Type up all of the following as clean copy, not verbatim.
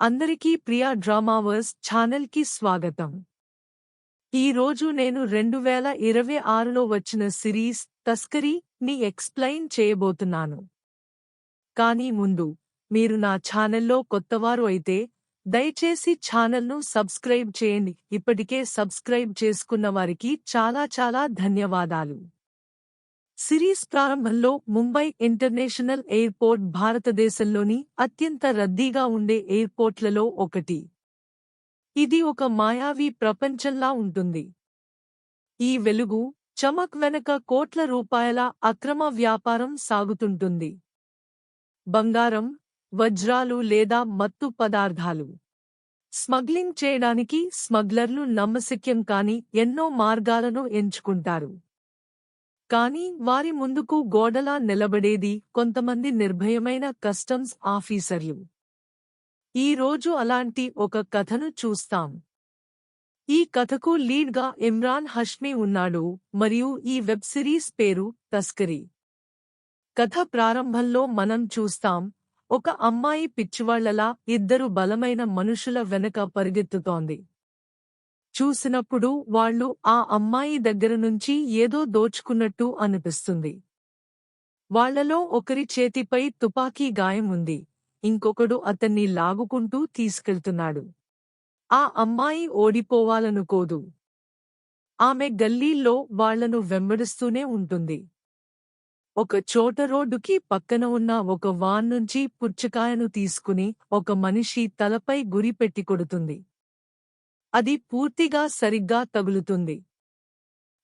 అందరికీ ప్రియా డ్రామావర్స్ ఛానల్కి స్వాగతం. ఈ రోజు నేను 2026లో వచ్చిన సిరీస్ తస్కరీ ని ఎక్స్ప్లెయిన్ చేయబోతున్నాను. కానీ ముందు మీరు నా ఛానల్లో కొత్తవారు అయితే దయచేసి ఛానల్ను సబ్స్క్రైబ్ చేయండి. ఇప్పటికే సబ్స్క్రైబ్ చేసుకున్న వారికి చాలా ధన్యవాదాలు. సిరీస్ ప్రారంభంలో ముంబై ఇంటర్నేషనల్ ఎయిర్పోర్ట్ భారతదేశంలోని అత్యంత రద్దీగా ఉండే ఎయిర్పోర్ట్లలో ఒకటి. ఇది ఒక మాయావి ప్రపంచంలా ఉంటుంది. ఈ వెలుగు, చమక్ వెనక కోట్ల రూపాయల అక్రమ వ్యాపారం సాగుతుంటుంది. బంగారం, వజ్రాలు లేదా మత్తు పదార్థాలు స్మగ్లింగ్ చేయడానికి స్మగ్లర్లు నమ్మశక్యం కాని ఎన్నో మార్గాలను ఎంచుకుంటారు. కానీ వారి ముందుకు గోడలా నిలబడేది కొంతమంది నిర్భయమైన కస్టమ్స్ ఆఫీసర్లు. ఈ రోజు అలాంటి ఒక కథను చూస్తాం. ఈ కథకు లీడ్గా ఇమ్రాన్ హష్మీ ఉన్నాడు మరియు ఈ వెబ్ సిరీస్ పేరు తస్కరీ. కథ ప్రారంభంలో మనం చూస్తాం, ఒక అమ్మాయి పిచ్చివాళ్లలా ఇద్దరు బలమైన మనుషుల వెనక పరిగెత్తుతోంది. చూసినప్పుడు వాళ్ళు ఆ అమ్మాయి దగ్గర నుంచి ఏదో దోచుకున్నట్టు అనిపిస్తుంది. వాళ్లలో ఒకరి చేతిపై తుపాకీ గాయం ఉంది, ఇంకొకడు అతన్ని లాగుకుంటూ తీసుకెళ్తున్నాడు. ఆ అమ్మాయి ఓడిపోవాలనుకోదు. ఆమె గల్లీల్లో వాళ్లను వెంబడిస్తూనే ఉంటుంది. ఒక చోట రోడ్డుకి పక్కన ఉన్న ఒక వాన్ నుంచి పుచ్చకాయను తీసుకుని ఒక మనిషి తలపై గురిపెట్టి కొడుతుంది. అది పూర్తిగా సరిగ్గా తగులుతుంది.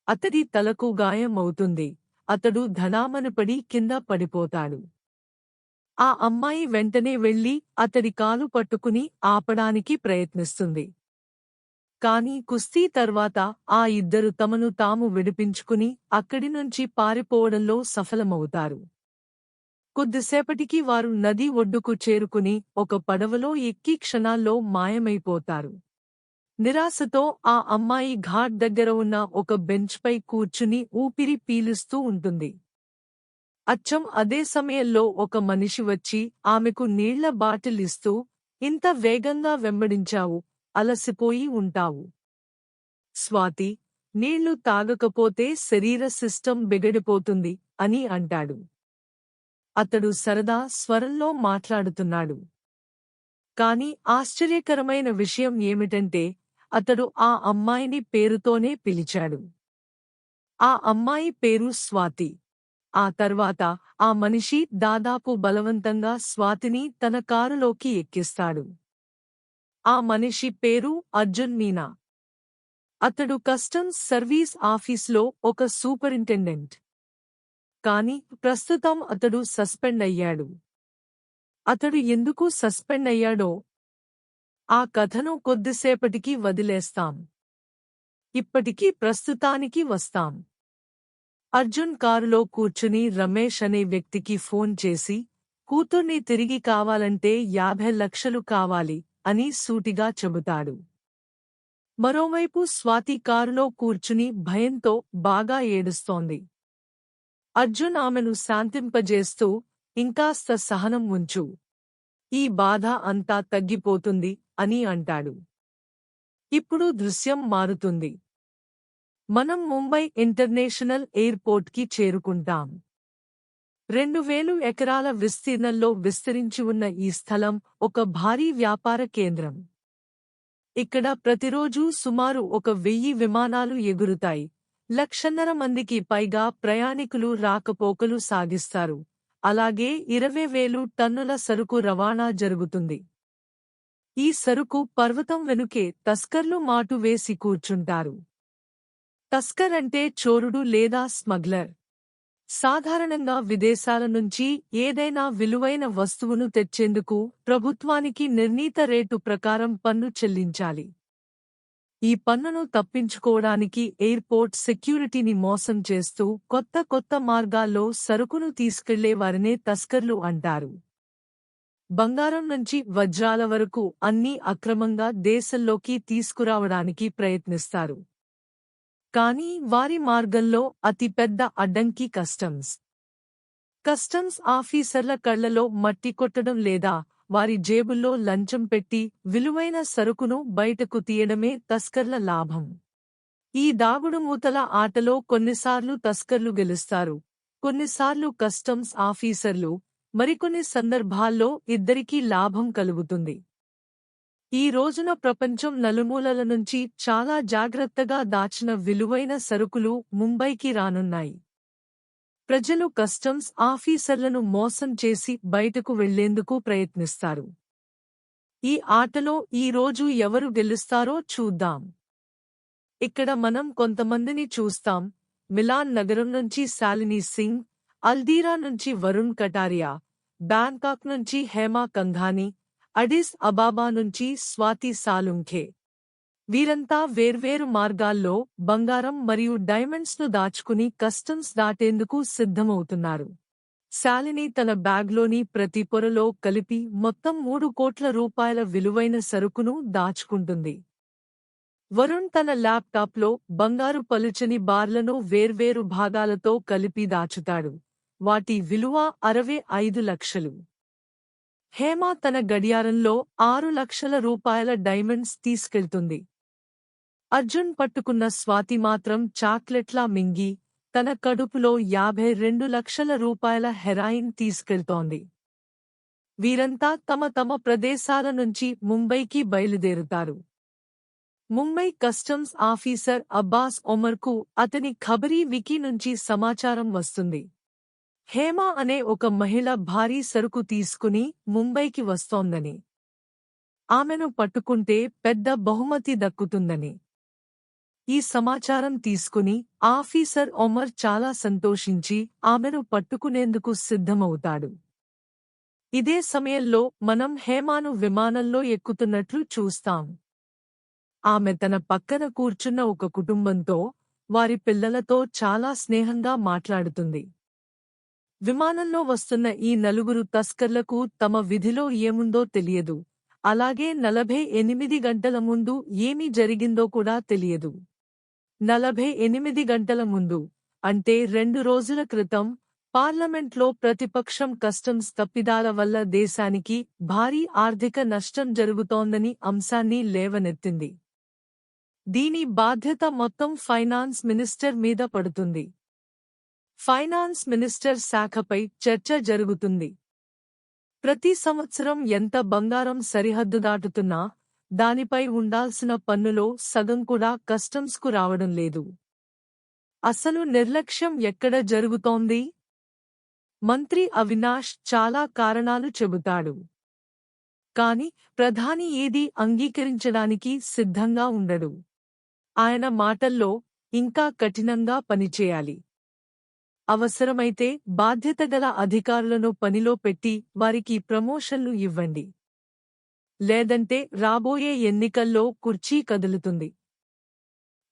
అతడి తలకు గాయం అవుతుంది. అతడు ధనామనపడి కింద పడిపోతాడు. ఆ అమ్మాయి వెంటనే వెళ్లి అతడి కాలు పట్టుకుని ఆపడానికి ప్రయత్నిస్తుంది. కాని కుస్తీ తర్వాత ఆ ఇద్దరు తమను తాము విడిపించుకుని అక్కడి నుంచి పారిపోవడంలో సఫలమవుతారు. కొద్దిసేపటికి వారు నది ఒడ్డుకు చేరుకుని ఒక పడవలో ఎక్కి క్షణాల్లో మాయమైపోతారు. నిరాశతో ఆ అమ్మాయి ఘాట్ దగ్గర ఉన్న ఒక బెంచ్పై కూర్చుని ఊపిరి పీలుస్తూ ఉంటుంది. అచ్చం అదే సమయంలో ఒక మనిషి వచ్చి ఆమెకు నీళ్ల బాటిల్ ఇస్తూ, ఇంత వేగంగా వెంబడించావు, అలసిపోయి ఉంటావు. స్వాతి, నీళ్లు తాగకపోతే శరీర సిస్టమ్ బిగడిపోతుంది అని అంటాడు. అతడు సరదా స్వరంలో మాట్లాడుతున్నాడు. కాని ఆశ్చర్యకరమైన విషయం ఏమిటంటే అతడు ఆ అమ్మాయిని పేరుతోనే పిలిచాడు. ఆ అమ్మాయి పేరు స్వాతి. ఆ తర్వాత ఆ మనిషి దాదాపు బలవంతంగా స్వాతిని తన కారులోకి ఎక్కిస్తాడు. ఆ మనిషి పేరు అర్జున్ మీనా. అతడు కస్టమ్స్ సర్వీస్ ఆఫీస్లో ఒక సూపరింటెండెంట్. కాని ప్రస్తుతం అతడు సస్పెండ్ అయ్యాడు. అతడు ఎందుకు సస్పెండ్ అయ్యాడో ఆ కథను కొద్దిసేపటికి వదిలేస్తాం. ఇప్పటికీ ప్రస్తుతానికి వస్తాం. అర్జున్ కారులో కూర్చుని రమేష్ అనే వ్యక్తికి ఫోన్ చేసి, కూతుర్ని తిరిగి కావాలంటే 50 లక్షలు కావాలి అని సూటిగా చెబుతాడు. మరోవైపు స్వాతి కారులో కూర్చుని భయంతో బాగా ఏడుస్తోంది. అర్జున్ ఆమెను శాంతింపజేస్తూ, ఇంకాస్త సహనం ఉంచు, ఈ బాధ అంతా తగ్గిపోతుంది అని అంటాడు. ఇప్పుడు దృశ్యం మారుతుంది. మనం ముంబై ఇంటర్నేషనల్ ఎయిర్పోర్ట్కి చేరుకుంటాం. 2000 ఎకరాల విస్తీర్ణంలో విస్తరించి ఉన్న ఈ స్థలం ఒక భారీ వ్యాపార కేంద్రం. ఇక్కడ ప్రతిరోజూ సుమారు 1000 విమానాలు ఎగురుతాయి. 1,50,000 మందికి పైగా ప్రయాణికులు రాకపోకలు సాగిస్తారు. అలాగే 20,000 టన్నుల సరుకు రవాణా జరుగుతుంది. ఈ సరుకు పర్వతం వెనుకే తస్కర్లు మాటు వేసి కూర్చుంటారు. తస్కర్ అంటే చోరుడు లేదా స్మగ్లర్. సాధారణంగా విదేశాల నుంచి ఏదైనా విలువైన వస్తువును తెచ్చేందుకు ప్రభుత్వానికి నిర్ణీత రేటు ప్రకారం పన్ను చెల్లించాలి. ఈ పన్నును తప్పించుకోవడానికి ఎయిర్పోర్ట్ సెక్యూరిటీని మోసం చేస్తూ కొత్త మార్గాల్లో సరుకును తీసుకెళ్లే వారినే తస్కర్లు అంటారు. బంగారం నుంచి వజ్రాల వరకు అన్నీ అక్రమంగా దేశంలోకి తీసుకురావడానికి ప్రయత్నిస్తారు. కానీ వారి మార్గంలో అతిపెద్ద అడ్డంకి కస్టమ్స్. కస్టమ్స్ ఆఫీసర్ల కళ్లలో మట్టి కొట్టడం లేదా వారి జేబుల్లో లంచం పెట్టి విలువైన సరుకును బయటకు తీయడమే తస్కర్ల లాభం. ఈ దాగుడుమూతల ఆటలో కొన్నిసార్లు తస్కర్లు గెలుస్తారు, కొన్నిసార్లు కస్టమ్స్ ఆఫీసర్లు, మరికొన్ని సందర్భాల్లో ఇద్దరికీ లాభం కలుగుతుంది. ఈ రోజున ప్రపంచం నలుమూలల నుంచి చాలా జాగ్రత్తగా దాచిన విలువైన సరుకులు ముంబైకి రానున్నాయి. ప్రజలు కస్టమ్స్ ఆఫీసర్లను మోసం చేసి బయటకు వెళ్లేందుకు ప్రయత్నిస్తారు. ఈ ఆటలో ఈ రోజు ఎవరు గెలుస్తారో చూద్దాం. ఇక్కడ మనం కొంతమందిని చూస్తాం. మిలాన్ నగరం నుంచి శాలిని సింగ్, అల్దీరా నుంచి వరుణ్ కటారియా, బ్యాంకాక్ నుంచి హేమా కంఘానీ, అడిస్ అబాబా నుంచి స్వాతి సాలుంఖే. వీరంతా వేర్వేరు మార్గాల్లో బంగారం మరియు డైమండ్స్ను దాచుకుని కస్టమ్స్ దాటేందుకు సిద్ధమవుతున్నారు. శాలిని తన బ్యాగ్లోని ప్రతి పొరలో కలిపి మొత్తం 3 కోట్ల రూపాయల విలువైన సరుకును దాచుకుంటుంది. వరుణ్ తన ల్యాప్టాప్లో బంగారు పలుచని బార్లను వేర్వేరు భాగాలతో కలిపి దాచుతాడు. వాటి విలువ 65 లక్షలు. హేమ తన గడియారంలో 6 లక్షల రూపాయల డైమండ్స్ తీసుకెళ్తుంది. అర్జున్ పట్టుకున్న స్వాతి మాత్రం చాక్లెట్లా మింగి తన కడుపులో 52 లక్షల రూపాయల హెరాయిన్ తీసుకెళ్తోంది. వీరంతా తమ తమ ప్రదేశాల నుంచి ముంబైకి బయలుదేరుతారు. ముంబై కస్టమ్స్ ఆఫీసర్ అబ్బాస్ ఒమర్కు అతని ఖబరీ వికీ నుంచి సమాచారం వస్తుంది. హేమ అనే ఒక మహిళ భారీ సరుకు తీసుకుని ముంబైకి వస్తోందని, ఆమెను పట్టుకుంటే పెద్ద బహుమతి దక్కుతుందని. ఈ సమాచారం తీసుకుని ఆఫీసర్ ఒమర్ చాలా సంతోషించి ఆమెను పట్టుకునేందుకు సిద్ధమవుతాడు. ఇదే సమయంలో మనం హేమాను విమానంలో ఎక్కుతున్నట్లు చూస్తాం. ఆమె తన పక్కన కూర్చున్న ఒక కుటుంబంతో, వారి పిల్లలతో చాలా స్నేహంగా మాట్లాడుతుంది. విమానంలో వస్తున్న ఈ నలుగురు తస్కర్లకు తమ విధిలో ఏముందో తెలియదు, అలాగే 48 గంటల ముందు ఏమి జరిగిందో కూడా తెలియదు. 48 గంటల ముందు అంటే 2 రోజుల క్రితం పార్లమెంట్లో ప్రతిపక్షం కస్టమ్స్ తప్పిదాల వల్ల దేశానికి భారీ ఆర్థిక నష్టం జరుగుతోందని అంశాన్ని లేవనెత్తింది. దీని బాధ్యత మొత్తం ఫైనాన్స్ మినిస్టర్ మీద పడుతుంది. ఫైనాన్స్ మినిస్టర్ శాఖపై చర్చ జరుగుతుంది. ప్రతి సంవత్సరం ఎంత బంగారం సరిహద్దు దాటుతున్నా దానిపై ఉండాల్సిన పన్నులో సగం కూడా కస్టమ్స్కు రావడం లేదు. అసలు నిర్లక్ష్యం ఎక్కడ జరుగుతోంది? మంత్రి అవినాష్ చాలా కారణాలు చెబుతాడు. కాని ప్రధాని ఏదీ అంగీకరించడానికి సిద్ధంగా ఉండడు. ఆయన మాటల్లో ఇంకా కఠినంగా పనిచేయాలి. అవసరమైతే బాధ్యతగల అధికారులను పనిలో పెట్టి వారికి ప్రమోషన్లు ఇవ్వండి. లేదంటే రాబోయే ఎన్నికల్లో కుర్చీ కదులుతుంది.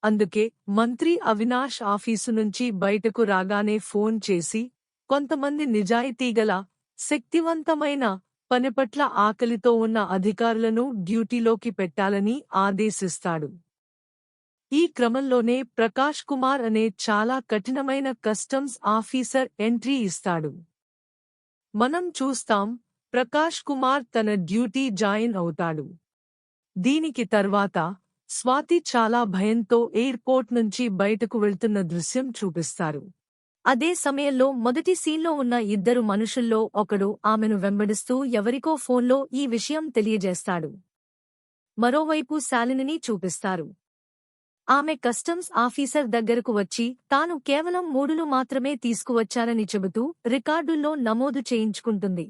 అందుకే మంత్రి అవినాష్ ఆఫీసు నుంచి బయటకు రాగానే ఫోన్ చేసి కొంతమంది నిజాయితీగల, శక్తివంతమైన, పనిపట్ల ఆకలితో ఉన్న అధికారులను డ్యూటీలోకి పెట్టాలని ఆదేశిస్తాడు. ఈ క్రమంలోనే ప్రకాష్ కుమార్ అనే చాలా కఠినమైన కస్టమ్స్ ఆఫీసర్ ఎంట్రీ ఇస్తాడు. మనం చూస్తాం, ప్రకాష్ కుమార్ తన డ్యూటీ జాయిన్ అవుతాడు. దీనికి తర్వాత స్వాతి చాలా భయంతో ఎయిర్పోర్ట్ నుంచి బయటకు వెళ్తున్న దృశ్యం చూపిస్తారు. అదే సమయంలో మొదటి సీన్లో ఉన్న ఇద్దరు మనుషుల్లో ఒకడు ఆమెను వెంబడిస్తూ ఎవరికో ఫోన్లో ఈ విషయం తెలియజేస్తాడు. మరోవైపు శాలినిని చూపిస్తారు. ఆమె కస్టమ్స్ ఆఫీసర్ దగ్గరకు వచ్చి తాను కేవలం 3లు మాత్రమే తీసుకువచ్చారని చెబుతూ రికార్డుల్లో నమోదు చేయించుకుంటుంది.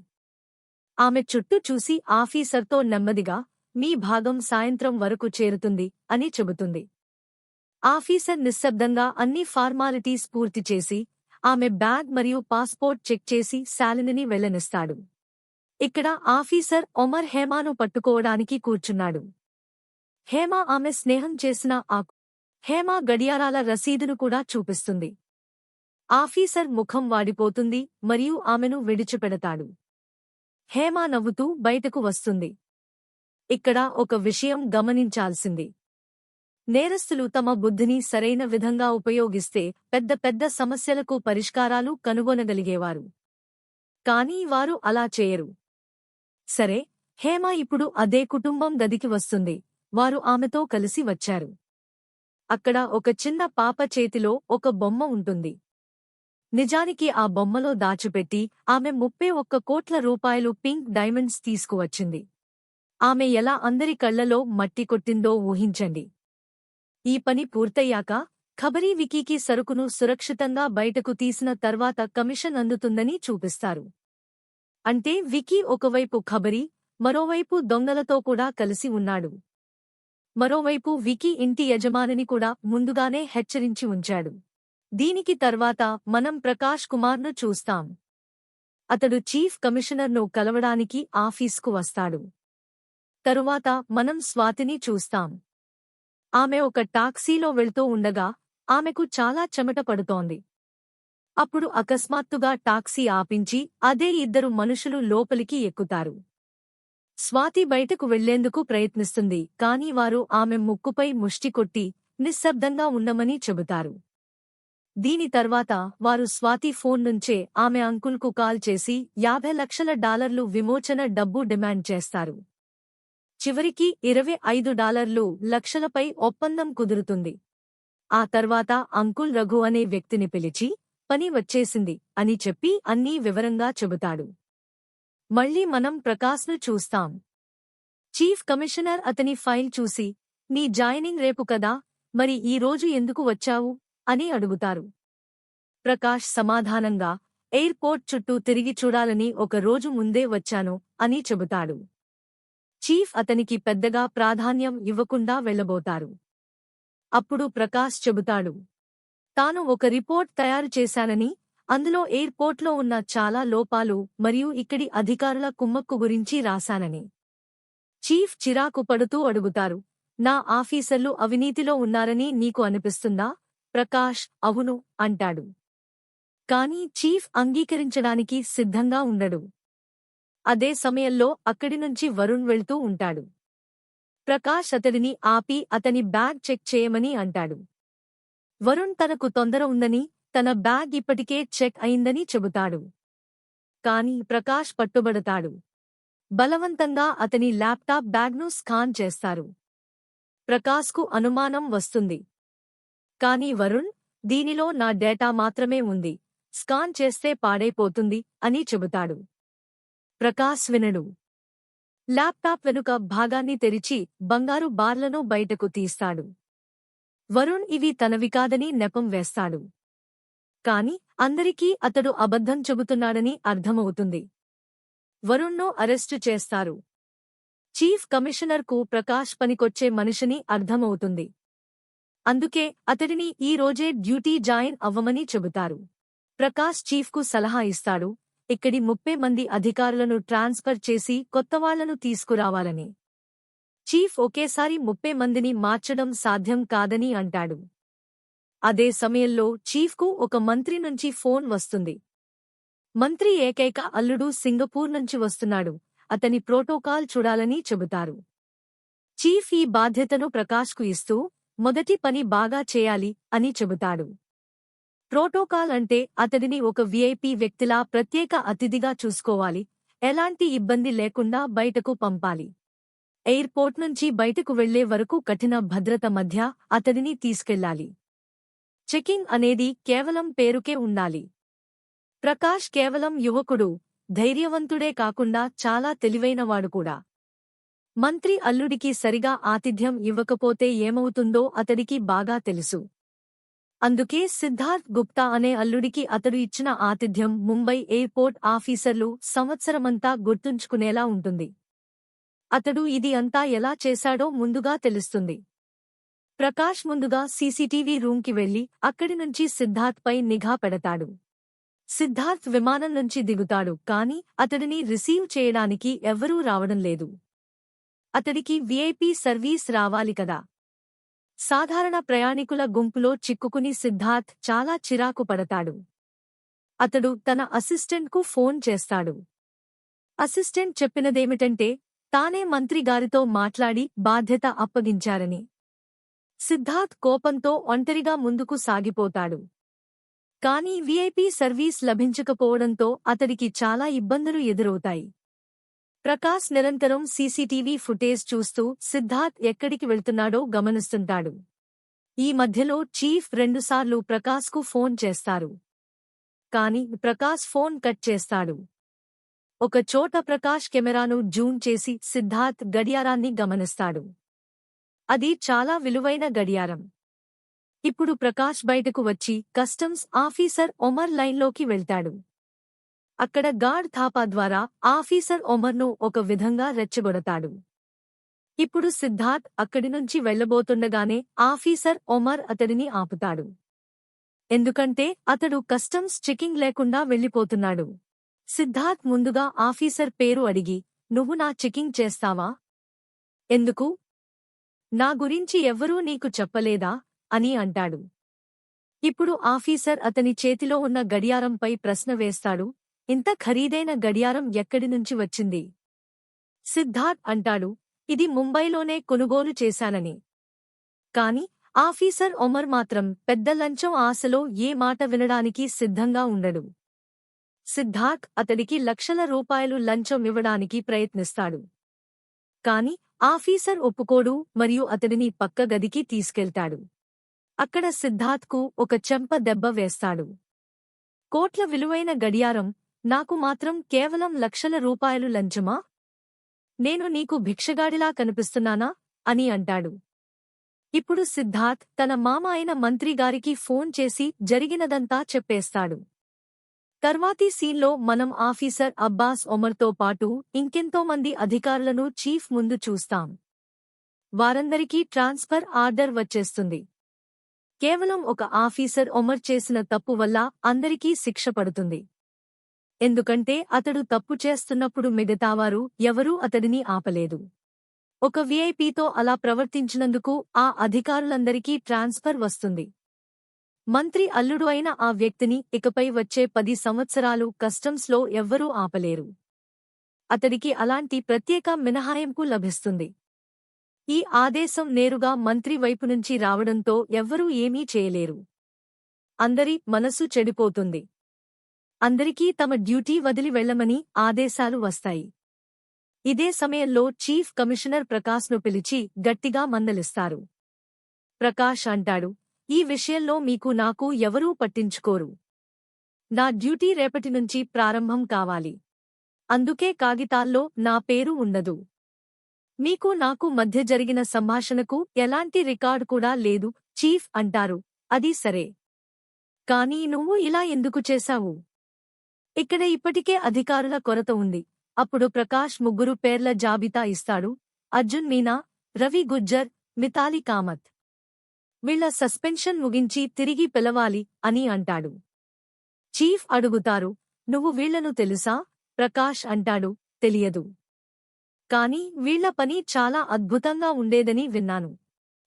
ఆమె చుట్టూ చూసి ఆఫీసర్తో నెమ్మదిగా, మీ భాగం సాయంత్రం వరకు చేరుతుంది అని చెబుతుంది. ఆఫీసర్ నిశ్శబ్దంగా అన్ని ఫార్మాలిటీస్ పూర్తి చేసి ఆమె బ్యాగ్ మరియు పాస్పోర్ట్ చెక్ చేసి శాలినిని వెళ్లనిస్తాడు. ఇక్కడ ఆఫీసర్ ఒమర్ హేమాను పట్టుకోవడానికి కూర్చున్నాడు. హేమ ఆమె స్నేహం చేసిన హేమ గడియారాల రసీదును కూడా చూపిస్తుంది. ఆఫీసర్ ముఖం వాడిపోతుంది మరియు ఆమెను విడిచిపెడతాడు. హేమ నవ్వుతూ బయటకు వస్తుంది. ఇక్కడ ఒక విషయం గమనించాల్సింది. నేరస్తులు తమ బుద్ధిని సరైన విధంగా ఉపయోగిస్తే పెద్ద పెద్ద సమస్యలకు పరిష్కారాలు కనుగొనగలిగేవారు. కానీ వారు అలా చేయరు. సరే, హేమ ఇప్పుడు అదే కుటుంబం గదికి వస్తుంది. వారు ఆమెతో కలిసి వచ్చారు. అక్కడ ఒక చిన్న పాప చేతిలో ఒక బొమ్మ ఉంటుంది. నిజానికి ఆ బొమ్మలో దాచిపెట్టి ఆమె 31 కోట్ల రూపాయలు పింక్ డైమండ్స్ తీసుకువచ్చింది. ఆమె ఎలా అందరి కళ్లలో మట్టి కొట్టిందో ఊహించండి. ఈ పని పూర్తయ్యాక ఖబరీ వికీకి సరుకును సురక్షితంగా బయటకు తీసిన తర్వాత కమిషన్ అందుతుందని చూపిస్తారు. అంటే వికీ ఒకవైపు ఖబరీ, మరోవైపు దొంగలతో కూడా కలిసి ఉన్నాడు. మరోవైపు వికీ ఇంటి యజమానిని కూడా ముందుగానే హెచ్చరించి ఉంచాడు. దీనికి తర్వాత మనం ప్రకాష్ కుమార్ను చూస్తాం. అతడు చీఫ్ కమిషనర్ను కలవడానికి ఆఫీస్కు వస్తాడు. తరువాత మనం స్వాతిని చూస్తాం. ఆమె ఒక టాక్సీలో వెళ్తూ ఉండగా ఆమెకు చాలా చెమట పడుతోంది. అప్పుడు అకస్మాత్తుగా టాక్సీ ఆపించి అదే ఇద్దరు మనుషులు లోపలికి ఎక్కుతారు. స్వాతి బయటకు వెళ్లేందుకు ప్రయత్నిస్తుంది, కాని వారు ఆమె ముక్కుపై ముష్టి కొట్టి నిశ్శబ్దంగా ఉండమని చెబుతారు. దీని తర్వాత వారు స్వాతి ఫోన్ నుంచే ఆమె అంకుల్కు కాల్ చేసి $50 లక్షల విమోచన డబ్బు డిమాండ్ చేస్తారు. చివరికి $25 లక్షలపై ఒప్పందం కుదురుతుంది. ఆ తర్వాత అంకుల్ రఘు అనే వ్యక్తిని పిలిచి పని వచ్చేసింది అని చెప్పి అన్నీ వివరంగా చెబుతాడు. మళ్ళీ మనం ప్రకాశ్ను చూస్తాం. చీఫ్ కమిషనర్ అతని ఫైల్ చూసి, నీ జాయినింగ్ రేపు కదా, మరి ఈ రోజు ఎందుకు వచ్చావు అని అడుగుతారు. ప్రకాష్ సమాధానంగా, ఎయిర్పోర్ట్ చుట్టూ తిరిగి చూడాలని ఒక రోజు ముందే వచ్చాను అని చెబుతాడు. చీఫ్ అతనికి పెద్దగా ప్రాధాన్యం ఇవ్వకుండా వెళ్లబోతారు. అప్పుడు ప్రకాష్ చెబుతాడు, తాను ఒక రిపోర్ట్ తయారు చేశానని, అందులో ఎయిర్పోర్ట్లో ఉన్న చాలా లోపాలు మరియు ఇక్కడి అధికారుల కుమ్మక్కు గురించి రాశానని. చీఫ్ చిరాకు పడుతూ అడుగుతారు, నా ఆఫీసర్లు అవినీతిలో ఉన్నారని నీకు అనిపిస్తుందా? ప్రకాష్ అవును అంటాడు. కానీ చీఫ్ అంగీకరించడానికి సిద్ధంగా ఉండడు. అదే సమయంలో అక్కడి నుంచి వరుణ్ వెళ్తూ ఉంటాడు. ప్రకాష్ అతడిని ఆపి అతని బ్యాగ్ చెక్ చేయమని అంటాడు. వరుణ్ తనకు తొందర ఉందని, తన బ్యాగ్ ఇప్పటికే చెక్ అయిందని చెబుతాడు. కాని ప్రకాష్ పట్టుబడతాడు. బలవంతంగా అతని ల్యాప్టాప్ బ్యాగ్ను స్కాన్ చేస్తారు. ప్రకాశ్కు అనుమానం వస్తుంది. కాని వరుణ్, దీనిలో నా డేటా మాత్రమే ఉంది, స్కాన్ చేస్తే పాడైపోతుంది అని చెబుతాడు. ప్రకాశ్ వినడు. ల్యాప్టాప్ వెనుక భాగాన్ని తెరిచి బంగారు బార్లను బయటకు తీస్తాడు. వరుణ్ ఇవి తనవి కాదని నెపం వేస్తాడు. కాని అందరికీ అతడు అబద్ధం చెబుతున్నాడని అర్థమవుతుంది. వరుణ్ను అరెస్టు చేస్తారు. చీఫ్ కమిషనర్కు ప్రకాష్ పనికొచ్చే మనిషిని అర్థమవుతుంది. అందుకే అతడిని ఈ రోజే డ్యూటీ జాయిన్ అవ్వమని చెబుతారు. ప్రకాష్ చీఫ్కు సలహా ఇస్తాడు, ఇక్కడి 30 మంది అధికారులను ట్రాన్స్ఫర్ చేసి కొత్తవాళ్లను తీసుకురావాలని. చీఫ్ ఒకేసారి 30 మందిని మార్చడం సాధ్యం కాదని అంటాడు. అదే సమయంలో చీఫ్కు ఒక మంత్రి నుంచి ఫోన్ వస్తుంది. మంత్రి ఏకైక అల్లుడు సింగపూర్ నుంచి వస్తున్నాడు, అతని ప్రోటోకాల్ చూడాలని చెబుతారు. చీఫ్ ఈ బాధ్యతను ప్రకాష్కు ఇస్తూ, మొదటి పని బాగా చేయాలి అని చెబుతాడు. ప్రోటోకాల్ అంటే అతడిని ఒక విఐపి వ్యక్తిలా ప్రత్యేక అతిథిగా చూసుకోవాలి, ఎలాంటి ఇబ్బంది లేకుండా బయటకు పంపాలి. ఎయిర్పోర్ట్ నుంచి బయటకు వెళ్లే వరకు కఠిన భద్రత మధ్య అతడిని తీసుకెళ్లాలి. చెకింగ్ అనేది కేవలం పేరుకే ఉండాలి. ప్రకాష్ కేవలం యువకుడు, ధైర్యవంతుడే కాకుండా చాలా తెలివైనవాడు కూడా. మంత్రి అల్లుడికి సరిగా ఆతిథ్యం ఇవ్వకపోతే ఏమవుతుందో అతడికి బాగా తెలుసు. అందుకే సిద్ధార్థ్ గుప్తా అనే అల్లుడికి అతడు ఇచ్చిన ఆతిథ్యం ముంబై ఎయిర్పోర్ట్ ఆఫీసర్లు సంవత్సరమంతా గుర్తుంచుకునేలా ఉంటుంది. అతడు ఇది అంతా ఎలా చేశాడో ముందుగా తెలుస్తుంది. ప్రకాష్ ముందుగా సీసీటీవీ రూంకి వెళ్లి అక్కడి నుంచి సిద్ధార్థ్ పై నిఘా పెడతాడు. సిద్ధార్థ్ విమానం నుంచి దిగుతాడు, కాని అతడిని రిసీవ్ చేయడానికి ఎవ్వరూ రావడం లేదు. అతడికి విఐపి సర్వీస్ రావాలి కదా. సాధారణ ప్రయాణికుల గుంపులో చిక్కుకుని సిద్ధార్థ్ చాలా చిరాకు పడతాడు. అతడు తన అసిస్టెంట్కు ఫోన్ చేస్తాడు. అసిస్టెంట్ చెప్పినదేమిటంటే తానే మంత్రిగారితో మాట్లాడి బాధ్యత అప్పగించారని. సిద్ధార్థ్ కోపంతో ఒంటరిగా ముందుకు సాగిపోతాడు. కాని విఐపి సర్వీస్ లభించకపోవడంతో అతడికి చాలా ఇబ్బందులు ఎదురవుతాయి. ప్రకాష్ నిరంతరం సీసీటీవీ ఫుటేజ్ చూస్తూ సిద్ధార్థ్ ఎక్కడికి వెళ్తున్నాడో గమనిస్తుంటాడు. ఈ మధ్యలో చీఫ్ రెండుసార్లు ప్రకాష్కు ఫోన్ చేస్తారు. కాని ప్రకాష్ ఫోన్ కట్ చేస్తాడు. ఒక చోట ప్రకాష్ కెమెరాను జూమ్ చేసి సిద్ధార్థ్ గడియారాన్ని గమనిస్తాడు. అది చాలా విలువైన గడియారం. ఇప్పుడు ప్రకాష్ బయటకు వచ్చి కస్టమ్స్ ఆఫీసర్ ఒమర్ లైన్లోకి వెళ్తాడు. అక్కడ గార్డ్ థాపా ద్వారా ఆఫీసర్ ఒమర్ను ఒక విధంగా రెచ్చగొడతాడు. ఇప్పుడు సిద్ధార్థ్ అక్కడి నుంచి వెళ్లబోతుండగానే ఆఫీసర్ ఒమర్ అతడిని ఆపుతాడు. ఎందుకంటే అతడు కస్టమ్స్ చెకింగ్ లేకుండా వెళ్లిపోతున్నాడు. సిద్ధార్థ్ ముందుగా ఆఫీసర్ పేరు అడిగి, "నువ్వు నా చెకింగ్ చేస్తావా? ఎందుకు? నా గురించి ఎవ్వరూ నీకు చెప్పలేదా?" అని అంటాడు. ఇప్పుడు ఆఫీసర్ అతని చేతిలో ఉన్న గడియారంపై ప్రశ్న వేస్తాడు. ఇంత ఖరీదైన గడియారం ఎక్కడి నుంచి వచ్చింది? సిద్ధార్థ్ అంటాడు, ఇది ముంబైలోనే కొనుగోలు చేశానని. కాని ఆఫీసర్ ఒమర్ మాత్రం పెద్ద లంచం ఆశలో ఏ మాట వినడానికి సిద్ధంగా ఉండడు. సిద్ధార్థ్ అతడికి లక్షల రూపాయలు లంచం ఇవ్వడానికి ప్రయత్నిస్తాడు. కాని ఆఫీసర్ ఒప్పుకోడు మరియు అతడిని పక్క గదికి తీసుకెళ్తాడు. అక్కడ సిద్ధార్థ్కు ఒక చెంప దెబ్బ వేస్తాడు. కోట్ల విలువైన గడియారం, నాకు మాత్రం కేవలం లక్షల రూపాయలు లంచమా? నేను నీకు భిక్షగాడిలా కనిపిస్తున్నానా? అని అంటాడు. ఇప్పుడు సిద్ధార్థ్ తన మామ అయిన మంత్రిగారికి ఫోన్ చేసి జరిగినదంతా చెప్పేస్తాడు. తర్వాతి సీన్లో మనం ఆఫీసర్ అబ్బాస్ ఒమర్తో పాటు ఇంకెంతోమంది అధికారులను చీఫ్ ముందు చూస్తాం. వారందరికీ ట్రాన్స్ఫర్ ఆర్డర్ వచ్చేస్తుంది. కేవలం ఒక ఆఫీసర్ ఒమర్ చేసిన తప్పు వల్ల అందరికీ శిక్ష పడుతుంది. ఎందుకంటే అతడు తప్పు చేస్తున్నప్పుడు మిగతావారు ఎవరూ అతడిని ఆపలేదు. ఒక వీఐపీతో అలా ప్రవర్తించినందుకు ఆ అధికారులందరికీ ట్రాన్స్ఫర్ వస్తుంది. మంత్రి అల్లుడు అయిన ఆ వ్యక్తిని ఇకపై వచ్చే 10 సంవత్సరాలు కస్టమ్స్లో ఎవ్వరూ ఆపలేరు. అతడికి అలాంటి ప్రత్యేక మినహాయింపు లభిస్తుంది. ఈ ఆదేశం నేరుగా మంత్రి వైపునుంచి రావడంతో ఎవ్వరూ ఏమీ చేయలేరు. అందరి మనసు చెడిపోతుంది. అందరికీ తమ డ్యూటీ వదిలి వెళ్లమని ఆదేశాలు వస్తాయి. ఇదే సమయంలో చీఫ్ కమిషనర్ ప్రకాష్ను పిలిచి గట్టిగా మందలిస్తారు. ప్రకాష్ అంటాడు, ఈ విషయంలో మీకు నాకు ఎవరూ పట్టించుకోరు. నా డ్యూటీ రేపటి నుంచి ప్రారంభం కావాలి. అందుకే కాగితాల్లో నా పేరు ఉండదు. మీకు నాకు మధ్య జరిగిన సంభాషణకు ఎలాంటి రికార్డు కూడా లేదు. చీఫ్ అంటారు, అది సరే. కానీ నువ్వు ఇలా ఎందుకు చేశావు? ఇక్కడ ఇప్పటికే అధికారుల కొరత ఉంది. అప్పుడు ప్రకాష్ 3 పేర్ల జాబితా ఇస్తాడు. అర్జున్ మీనా, రవి గుజ్జర్, మితాలి కామత్. వీళ్ల సస్పెన్షన్ ముగించి తిరిగి పిలవాలి అని అంటాడు. చీఫ్ అడుగుతారు, నువ్వు వీళ్లను తెలుసా? ప్రకాష్ అంటాడు, తెలియదు. కాని వీళ్ల పని చాలా అద్భుతంగా ఉండేదని విన్నాను.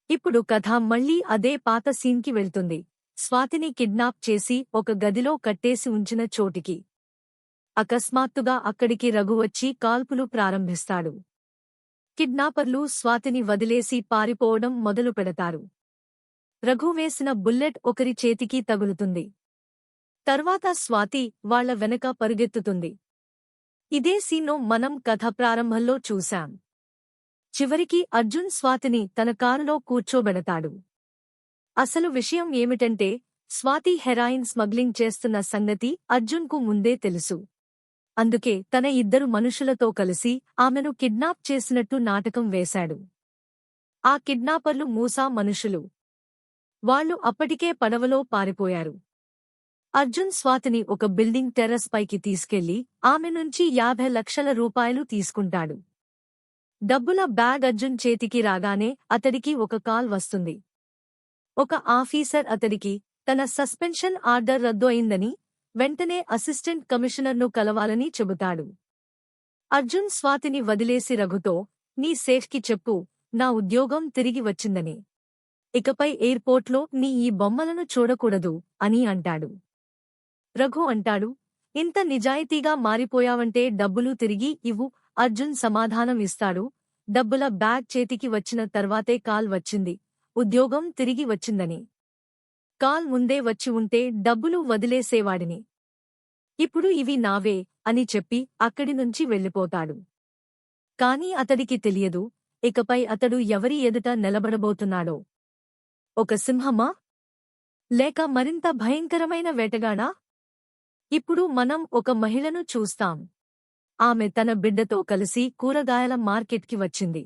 ఇప్పుడు కథ మళ్లీ అదే పాత సీన్కి వెళ్తుంది. స్వాతిని కిడ్నాప్ చేసి ఒక గదిలో కట్టేసి ఉంచిన చోటికి. అకస్మాత్తుగా అక్కడికి రఘు వచ్చి కాల్పులు ప్రారంభిస్తాడు. కిడ్నాపర్లు స్వాతిని వదిలేసి పారిపోవడం మొదలు పెడతారు. రఘు వేసిన బుల్లెట్ ఒకరి చేతికి తగులుతుంది. తర్వాత స్వాతి వాళ్ల వెనక పరుగెత్తుతుంది. ఇదే సీన్ను మనం కథ ప్రారంభంలో చూశాం. చివరికి అర్జున్ స్వాతిని తన కారులో కూర్చోబెడతాడు. అసలు విషయం ఏమిటంటే, స్వాతి హెరాయిన్ స్మగ్లింగ్ చేస్తున్న సంగతి అర్జున్కు ముందే తెలుసు. అందుకే తన 2 మనుషులతో కలిసి ఆమెను కిడ్నాప్ చేసినట్టు నాటకం వేశాడు. ఆ కిడ్నాపర్లు మూసా మనుషులు. వాళ్లు అప్పటికే పడవలో పారిపోయారు. అర్జున్ స్వాతిని ఒక బిల్డింగ్ టెర్రస్ పైకి తీసుకెళ్లి ఆమె నుంచి 50 లక్షల రూపాయలు తీసుకుంటాడు. డబ్బుల బ్యాగ్ అర్జున్ చేతికి రాగానే అతడికి ఒక కాల్ వస్తుంది. ఒక ఆఫీసర్ అతడికి తన సస్పెన్షన్ ఆర్డర్ రద్దు అయిందని, వెంటనే అసిస్టెంట్ కమిషనర్ను కలవాలని చెబుతాడు. అర్జున్ స్వాతిని వదిలేసి రఘుతో, నీ సేఫ్కి చెప్పు, నా ఉద్యోగం తిరిగి వచ్చిందని. ఇకపై ఎయిర్పోర్ట్లో నీ ఈ బొమ్మలను చూడకూడదు అని అంటాడు. రఘు అంటాడు, ఇంత నిజాయితీగా మారిపోయావంటే డబ్బులు తిరిగి ఇవ్వు. అర్జున్ సమాధానం ఇస్తాడు, డబ్బుల బ్యాగ్ చేతికి వచ్చిన తర్వాతే కాల్ వచ్చింది, ఉద్యోగం తిరిగి వచ్చిందని. కాల్ ముందే వచ్చి ఉంటే డబ్బులు వదిలేసేవాడిని. ఇప్పుడు ఇవి నావే అని చెప్పి అక్కడి నుంచి వెళ్ళిపోతాడు. కాని అతడికి తెలియదు, ఇకపై అతడు ఎవరి ఎదుట నిలబడబోతున్నాడో. ఒక సింహమా? లేక మరింత భయంకరమైన వేటగాడా? ఇప్పుడు మనం ఒక మహిళను చూస్తాం. ఆమె తన బిడ్డతో కలిసి కూరగాయల మార్కెట్కి వచ్చింది.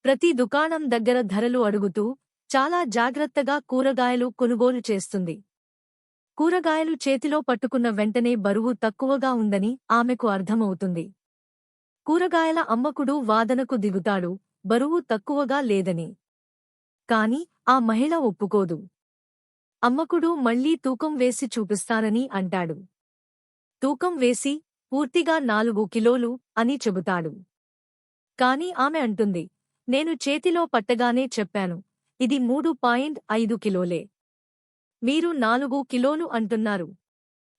ప్రతి దుకాణం దగ్గర ధరలు అడుగుతూ చాలా జాగ్రత్తగా కూరగాయలు కొనుగోలు చేస్తుంది. కూరగాయలు చేతిలో పట్టుకున్న వెంటనే బరువు తక్కువగా ఉందని ఆమెకు అర్థమవుతుంది. కూరగాయల అమ్మకుడు వాదనకు దిగుతాడు, బరువు తక్కువగా లేదని. కాని ఆ మహిళ ఒప్పుకోదు. అమ్మకుడు మళ్లీ తూకం వేసి చూపిస్తానని అంటాడు. తూకం వేసి పూర్తిగా 4 కిలోలు అని చెబుతాడు. కాని ఆమె అంటుంది, నేను చేతిలో పట్టగానే చెప్పాను, ఇది 3.5 కిలోలే. మీరు 4 కిలోలు అంటున్నారు.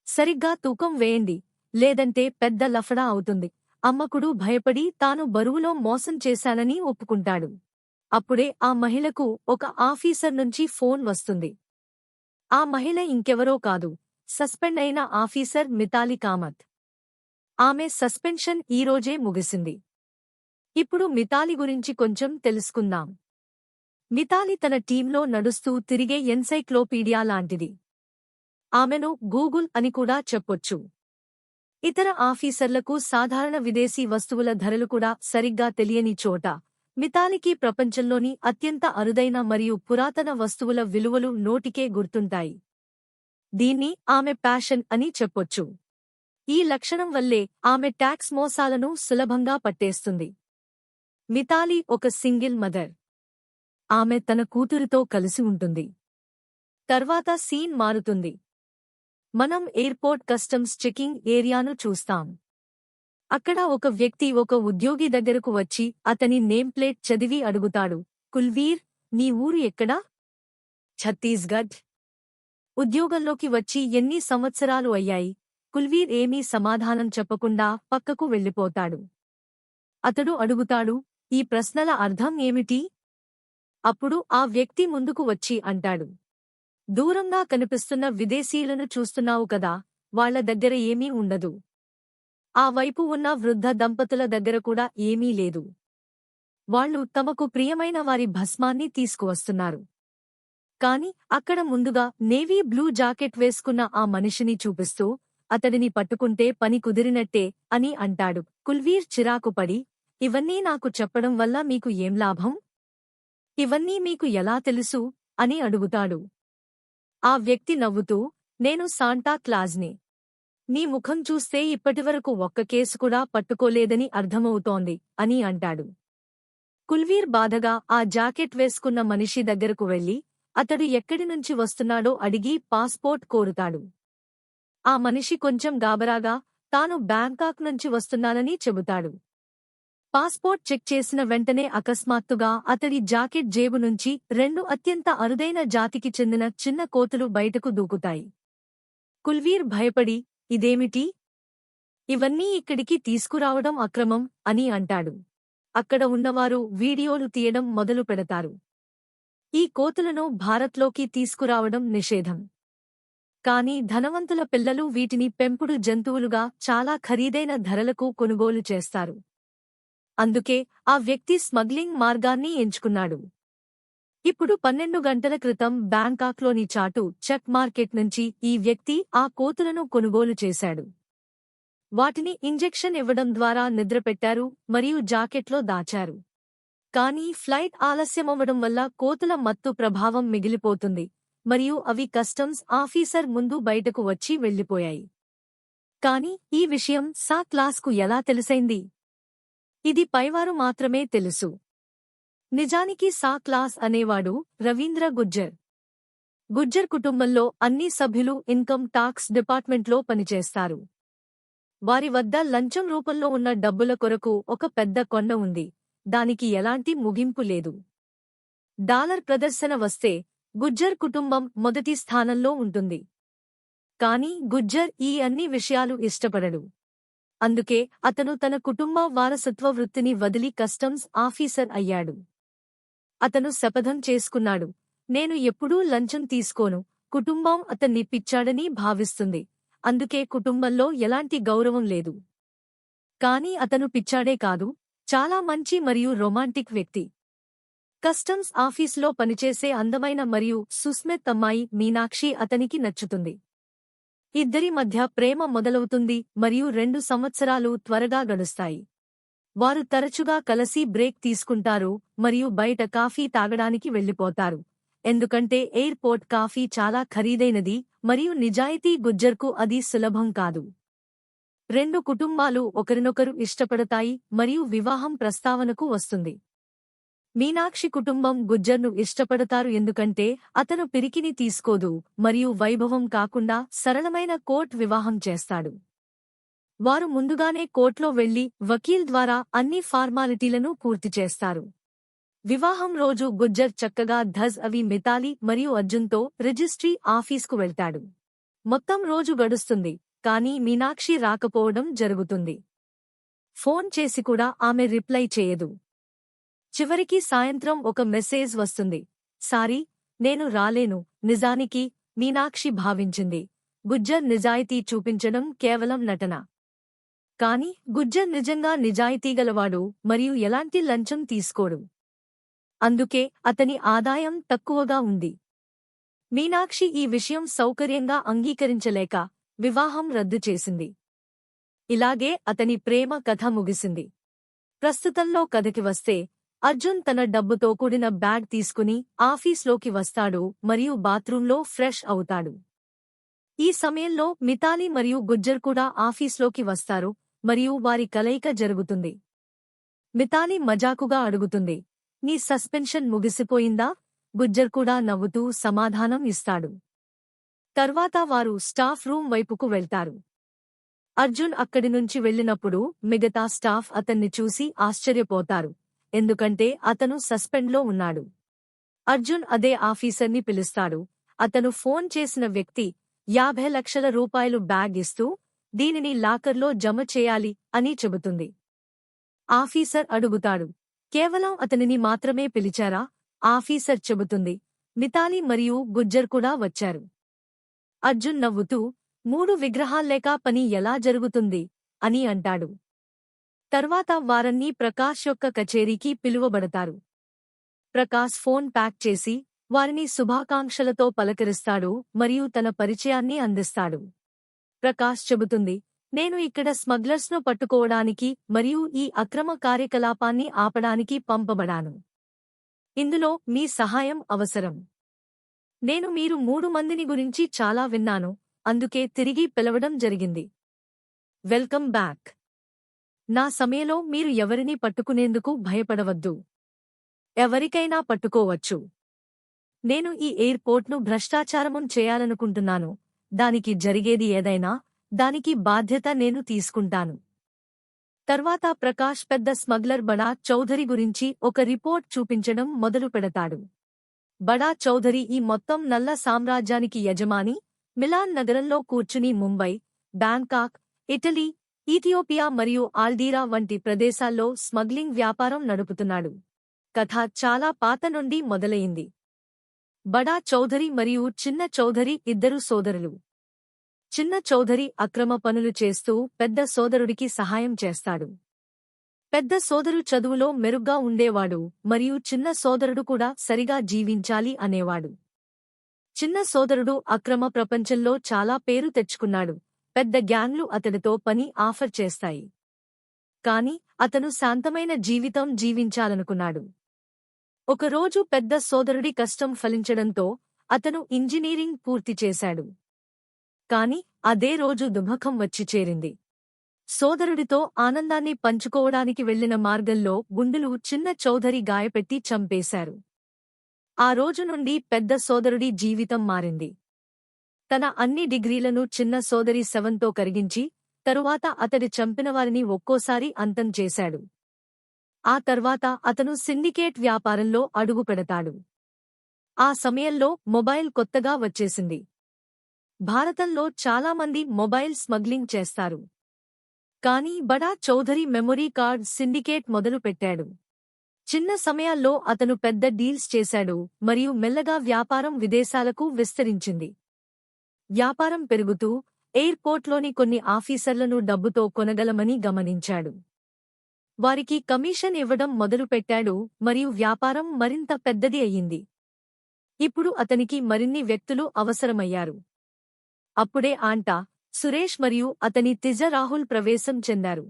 సరిగ్గా తూకం వేయండి, లేదంటే పెద్ద లఫడా అవుతుంది. అమ్మకుడు భయపడి తాను బరువులో మోసం చేశానని ఒప్పుకుంటాడు. అప్పుడే ఆ మహిళకు ఒక ఆఫీసర్ నుంచి ఫోన్ వస్తుంది. ఆ మహిళ ఇంకెవరో కాదు, సస్పెండ్ అయిన ఆఫీసర్ మితాలి కామత్. ఆమె సస్పెన్షన్ ఈరోజే ముగిసింది. ఇప్పుడు మితాలి గురించి కొంచెం తెలుసుకుందాం. మితాలి తన టీంలో నడుస్తూ తిరిగే ఎన్సైక్లోపీడియా లాంటిది. ఆమెను గూగుల్ అని కూడా చెప్పొచ్చు. ఇతర ఆఫీసర్లకు సాధారణ విదేశీ వస్తువుల ధరలు కూడా సరిగ్గా తెలియని చోట మితాలికి ప్రపంచంలోని అత్యంత అరుదైన మరియు పురాతన వస్తువుల విలువలు నోటికే గుర్తుంటాయి. దీన్ని ఆమె ప్యాషన్ అని చెప్పొచ్చు. ఈ లక్షణం వల్లే ఆమె ట్యాక్స్ మోసాలను సులభంగా పట్టేస్తుంది. మితాలి ఒక సింగిల్ మదర్. ఆమె తన కూతురితో కలిసి ఉంటుంది. తర్వాత సీన్ మారుతుంది. మనం ఎయిర్పోర్ట్ కస్టమ్స్ చెకింగ్ ఏరియాను చూస్తాం. అక్కడ ఒక వ్యక్తి ఒక ఉద్యోగి దగ్గరకు వచ్చి అతని నేమ్ ప్లేట్ చదివి అడుగుతాడు, కుల్వీర్, నీ ఊరు ఎక్కడా? ఛత్తీస్గఢ్. ఉద్యోగంలోకి వచ్చి ఎన్ని సంవత్సరాలు అయ్యాయి? కుల్వీర్ ఏమీ సమాధానం చెప్పకుండా పక్కకు వెళ్ళిపోతాడు. అతడు అడుగుతాడు, ఈ ప్రశ్నల అర్థం ఏమిటి? అప్పుడు ఆ వ్యక్తి ముందుకు వచ్చి అంటాడు, దూరంగా కనిపిస్తున్న విదేశీయులను చూస్తున్నావు కదా, వాళ్ల దగ్గర ఏమీ ఉండదు. ఆ వైపు ఉన్న వృద్ధ దంపతుల దగ్గర కూడా ఏమీ లేదు. వాళ్ళు తమకు ప్రియమైన వారి భస్మాన్ని తీసుకువస్తున్నారు. కాని అక్కడ ముందుగా నేవీ బ్లూ జాకెట్ వేసుకున్న ఆ మనిషిని చూపిస్తూ, అతడిని పట్టుకుంటే పని కుదిరినట్టే అని అంటాడు. కుల్వీర్ చిరాకుపడి, ఇవన్నీ నాకు చెప్పడం వల్ల మీకు ఏం లాభం? ఇవన్నీ మీకు ఎలా తెలుసు అని అడుగుతాడు. ఆ వ్యక్తి నవ్వుతూ, నేను సాంటా క్లాజ్ని. నీ ముఖం చూస్తే ఇప్పటివరకు ఒక్క కేసు కూడా పట్టుకోలేదని అర్థమవుతోంది అని అంటాడు. కుల్వీర్ బాధగా ఆ జాకెట్ వేసుకున్న మనిషి దగ్గరకు వెళ్లి అతడు ఎక్కడినుంచి వస్తున్నాడో అడిగి పాస్పోర్ట్ కోరుతాడు. ఆ మనిషి కొంచెం గాబరాగా తాను బ్యాంకాక్ నుంచి వస్తున్నానని చెబుతాడు. పాస్పోర్ట్ చెక్ చేసిన వెంటనే అకస్మాత్తుగా అతడి జాకెట్ జేబు నుంచి 2 అత్యంత అరుదైన జాతికి చెందిన చిన్న కోతులు బయటకు దూకుతాయి. కుల్వీర్ భయపడి, ఇదేమిటి? ఇవన్నీ ఇక్కడికి తీసుకురావడం అక్రమం అని అంటాడు. అక్కడ ఉన్నవారు వీడియోలు తీయడం మొదలు పెడతారు. ఈ కోతులను భారత్లోకి తీసుకురావడం నిషేధం. కాని ధనవంతుల పిల్లలు వీటిని పెంపుడు జంతువులుగా చాలా ఖరీదైన ధరలకు కొనుగోలు చేస్తారు. అందుకే ఆ వ్యక్తి స్మగ్లింగ్ మార్గాన్ని ఎంచుకున్నాడు. ఇప్పుడు 12 గంటల క్రితం బ్యాంకాక్లోని చాటు చెక్ మార్కెట్ నుంచి ఈ వ్యక్తి ఆ కోతులను కొనుగోలు చేశాడు. వాటిని ఇంజెక్షన్ ఇవ్వడం ద్వారా నిద్రపెట్టారు మరియు జాకెట్లో దాచారు. కానీ ఫ్లైట్ ఆలస్యమవ్వడం వల్ల కోతుల మత్తు ప్రభావం మిగిలిపోతుంది మరియు అవి కస్టమ్స్ ఆఫీసర్ ముందు బయటకు వచ్చి వెళ్లిపోయాయి. కాని ఈ విషయం సా క్లాస్కు ఎలా తెలిసైంది? ఇది పైవారు మాత్రమే తెలుసు. నిజానికి సా క్లాస్ అనేవాడు రవీంద్ర గుజ్జర్. గుజ్జర్ కుటుంబంలో అన్ని సభ్యులు ఇన్కమ్ టాక్స్ డిపార్ట్మెంట్లో పనిచేస్తారు. వారి వద్ద లంచం రూపంలో ఉన్న డబ్బుల కొరకు ఒక పెద్ద కొండ ఉంది. దానికి ఎలాంటి ముగింపు లేదు. డాలర్ ప్రదర్శన వస్తే గుజ్జర్ కుటుంబం మొదటి స్థానంలో ఉంటుంది. కాని గుజ్జర్ ఈ అన్ని విషయాలు ఇష్టపడడు. అందుకే అతను తన కుటుంబ వారసత్వ వృత్తిని వదిలి కస్టమ్స్ ఆఫీసర్ అయ్యాడు. అతను శపథం చేసుకున్నాడు, నేను ఎప్పుడూ లంచం తీసుకోను. కుటుంబం అతన్ని పిచ్చాడని భావిస్తుంది. అందుకే కుటుంబంలో ఎలాంటి గౌరవం లేదు. కాని అతను పిచ్చాడే కాదు, చాలా మంచి మరియు రొమాంటిక్ వ్యక్తి. కస్టమ్స్ ఆఫీసులో పనిచేసే అందమైన మరియు సుస్మిత్ అమ్మాయి మీనాక్షి అతనికి నచ్చుతుంది. ఇద్దరి మధ్య ప్రేమ మొదలవుతుంది మరియు 2 సంవత్సరాలు త్వరగా గడుస్తాయి. వారు తరచుగా కలిసి బ్రేక్ తీసుకుంటారు మరియు బయట కాఫీ తాగడానికి వెళ్లిపోతారు. ఎందుకంటే ఎయిర్పోర్ట్ కాఫీ చాలా ఖరీదైనది మరియు నిజాయితీ గుజ్జర్కు అది సులభం కాదు. 2 కుటుంబాలు ఒకరినొకరు ఇష్టపడతాయి మరియు వివాహం ప్రస్తావనకు వస్తుంది. మీనాక్షి కుటుంబం గుజ్జర్ను ఇష్టపడతారు ఎందుకంటే అతను పిరికిని తీసుకోదు మరియు వైభవం కాకుండా సరళమైన కోర్ట్ వివాహం చేస్తాడు. వారు ముందుగానే కోర్టులో వెళ్లి వకీల్ ద్వారా అన్ని ఫార్మాలిటీలను పూర్తి చేస్తారు. వివాహం రోజు గుజ్జర్ చక్కగా ధజ్ అవి మితాలి మరియు అర్జున్తో రిజిస్ట్రీ ఆఫీస్కు వెళ్తాడు. మొత్తం రోజు గడుస్తుంది, కానీ మీనాక్షి రాకపోవడం జరుగుతుంది. ఫోన్ చేసి కూడా ఆమె రిప్లై చేయదు. చివరికి సాయంత్రం ఒక మెసేజ్ వస్తుంది. సారీ, నేను రాలేను. నిజానికి మీనాక్షి భావించింది గుజ్జర్ నిజాయితీ చూపించడం కేవలం నటన. కాని గుజ్జర్ నిజంగా నిజాయితీగలవాడు మరియు ఎలాంటి లంచం తీసుకోడు. అందుకే అతని ఆదాయం తక్కువగా ఉంది. మీనాక్షి ఈ విషయం సౌకర్యంగా అంగీకరించలేక వివాహం రద్దు చేసింది. ఇలాగే అతని ప్రేమ కథ ముగిసింది. ప్రస్తుతంలో కథకి వస్తే, అర్జున్ తన డబ్బుతో కూడిన బ్యాగ్ తీసుకుని ఆఫీస్లోకి వస్తాడు మరియు బాత్రూంలో ఫ్రెష్ అవుతాడు. ఈ సమయంలో మితాలి మరియు గుజ్జర్ కూడా ఆఫీస్లోకి వస్తారు మరియు వారి కలయిక జరుగుతుంది. మితాలి మజాకుగా అడుగుతుంది, నీ సస్పెన్షన్ ముగిసిపోయిందా? గుజ్జర్ కూడా నవ్వుతూ సమాధానం ఇస్తాడు. తర్వాత వారు స్టాఫ్ రూమ్ వైపుకు వెళ్తారు. అర్జున్ అక్కడి నుంచి వెళ్లినప్పుడు మిగతా స్టాఫ్ అతన్ని చూసి ఆశ్చర్యపోతారు, ఎందుకంటే అతను సస్పెండ్లో ఉన్నాడు. అర్జున్ అదే ఆఫీసర్ని పిలుస్తాడు. అతను ఫోన్ చేసిన వ్యక్తి 50 లక్షల రూపాయలు బ్యాగ్ ఇస్తూ, దీనిని లాకర్లో జమ చేయాలి అని చెబుతుంది. ఆఫీసర్ అడుగుతాడు, కేవలం అతనిని మాత్రమే పిలిచారా? ఆఫీసర్ చెబుతుంది, మితాలి మరియు గుజ్జర్ కూడా వచ్చారు. అర్జున్ నవ్వుతూ, 3 విగ్రహాల్లేక పని ఎలా జరుగుతుంది అని అంటాడు. తర్వాత వారన్నీ ప్రకాష్ యొక్క కచేరీకి పిలువబడతారు. ప్రకాష్ ఫోన్ ప్యాక్ చేసి వారిని శుభాకాంక్షలతో పలకరిస్తాడు మరియు తన పరిచయాన్ని అందిస్తాడు. ప్రకాష్ చెబుతుంది, నేను ఇక్కడ స్మగ్లర్స్ను పట్టుకోవడానికి మరియు ఈ అక్రమ కార్యకలాపాన్ని ఆపడానికి పంపబడాను. ఇందులో మీ సహాయం అవసరం. నేను మీరు 3 మందిని గురించి చాలా విన్నాను, అందుకే తిరిగి పిలవడం జరిగింది. Welcome back. నా సమయంలో మీరు ఎవరినీ పట్టుకునేందుకు భయపడవద్దు. ఎవరికైనా పట్టుకోవచ్చు. నేను ఈ ఎయిర్పోర్ట్ను భ్రష్టాచారము చేయాలనుకుంటున్నాను. దానికి జరిగేది ఏదైనా, దానికి బాధ్యత నేను తీసుకుంటాను. తర్వాత ప్రకాష్ పెద్ద స్మగ్లర్ బడా చౌధరి గురించి ఒక రిపోర్ట్ చూపించడం మొదలుపెడతాడు. బడా చౌధరి ఈ మొత్తం నల్ల సామ్రాజ్యానికి యజమాని. మిలాన్ నగరంలో కూర్చుని ముంబై, బ్యాంకాక్, ఇటలీ, ఇథియోపియా మరియు ఆల్దీరా వంటి ప్రదేశాల్లో స్మగ్లింగ్ వ్యాపారం నడుపుతున్నాడు. కథ చాలా పాత నుండి మొదలైంది. బడా చౌధరి మరియు చిన్న చౌధరి ఇద్దరు సోదరులు. చిన్న చౌధరి అక్రమ పనులు చేస్తూ పెద్ద సోదరుడికి సహాయం చేస్తాడు. పెద్ద సోదరు చదువులో మెరుగ్గా ఉండేవాడు మరియు చిన్న సోదరుడు కూడా సరిగా జీవించాలి అనేవాడు. చిన్న సోదరుడు అక్రమ ప్రపంచంలో చాలా పేరు తెచ్చుకున్నాడు. పెద్ద గ్యాంగ్లు అతడితో పని ఆఫర్ చేస్తాయి. కాని అతను శాంతమైన జీవితం జీవించాలనుకున్నాడు. ఒకరోజు పెద్ద సోదరుడి కష్టం ఫలించడంతో అతను ఇంజనీరింగ్ పూర్తి చేశాడు. కాని అదే రోజు దుఃఖం వచ్చి చేరింది. సోదరుడితో ఆనందాన్ని పంచుకోవడానికి వెళ్లిన మార్గంలో గుండెలు చిన్న చౌధరి గాయపెట్టి చంపేశారు. ఆ రోజు నుండి పెద్ద సోదరుడి జీవితం మారింది. తన అన్ని డిగ్రీలను చిన్న సోదరి శవంతో కరిగించి, తరువాత అతడి చంపినవారిని ఒక్కోసారి అంతం చేశాడు. ఆ తర్వాత అతను సిండికేట్ వ్యాపారంలో అడుగుపెడతాడు. ఆ సమయంలో మొబైల్ కొత్తగా వచ్చేసింది. భారతంలో చాలామంది మొబైల్ స్మగ్లింగ్ చేస్తారు. కానీ బడా చౌధరి మెమొరీ కార్డ్ సిండికేట్ మొదలుపెట్టాడు. చిన్న సమయాల్లో అతను పెద్ద డీల్స్ చేశాడు మరియు మెల్లగా వ్యాపారం విదేశాలకు విస్తరించింది. వ్యాపారం పెరుగుతూ ఎయిర్పోర్ట్లోని కొన్ని ఆఫీసర్లను డబ్బుతో కొనగలమని గమనించాడు. వారికి కమిషన్ ఇవ్వడం మొదలుపెట్టాడు మరియు వ్యాపారం మరింత పెద్దది అయ్యింది. ఇప్పుడు అతనికి మరిన్ని వ్యక్తులు అవసరమయ్యారు. అప్పుడే ఆంటా, సురేష్ మరియు అతని తిజ రాహుల్ ప్రవేశం చెందారు.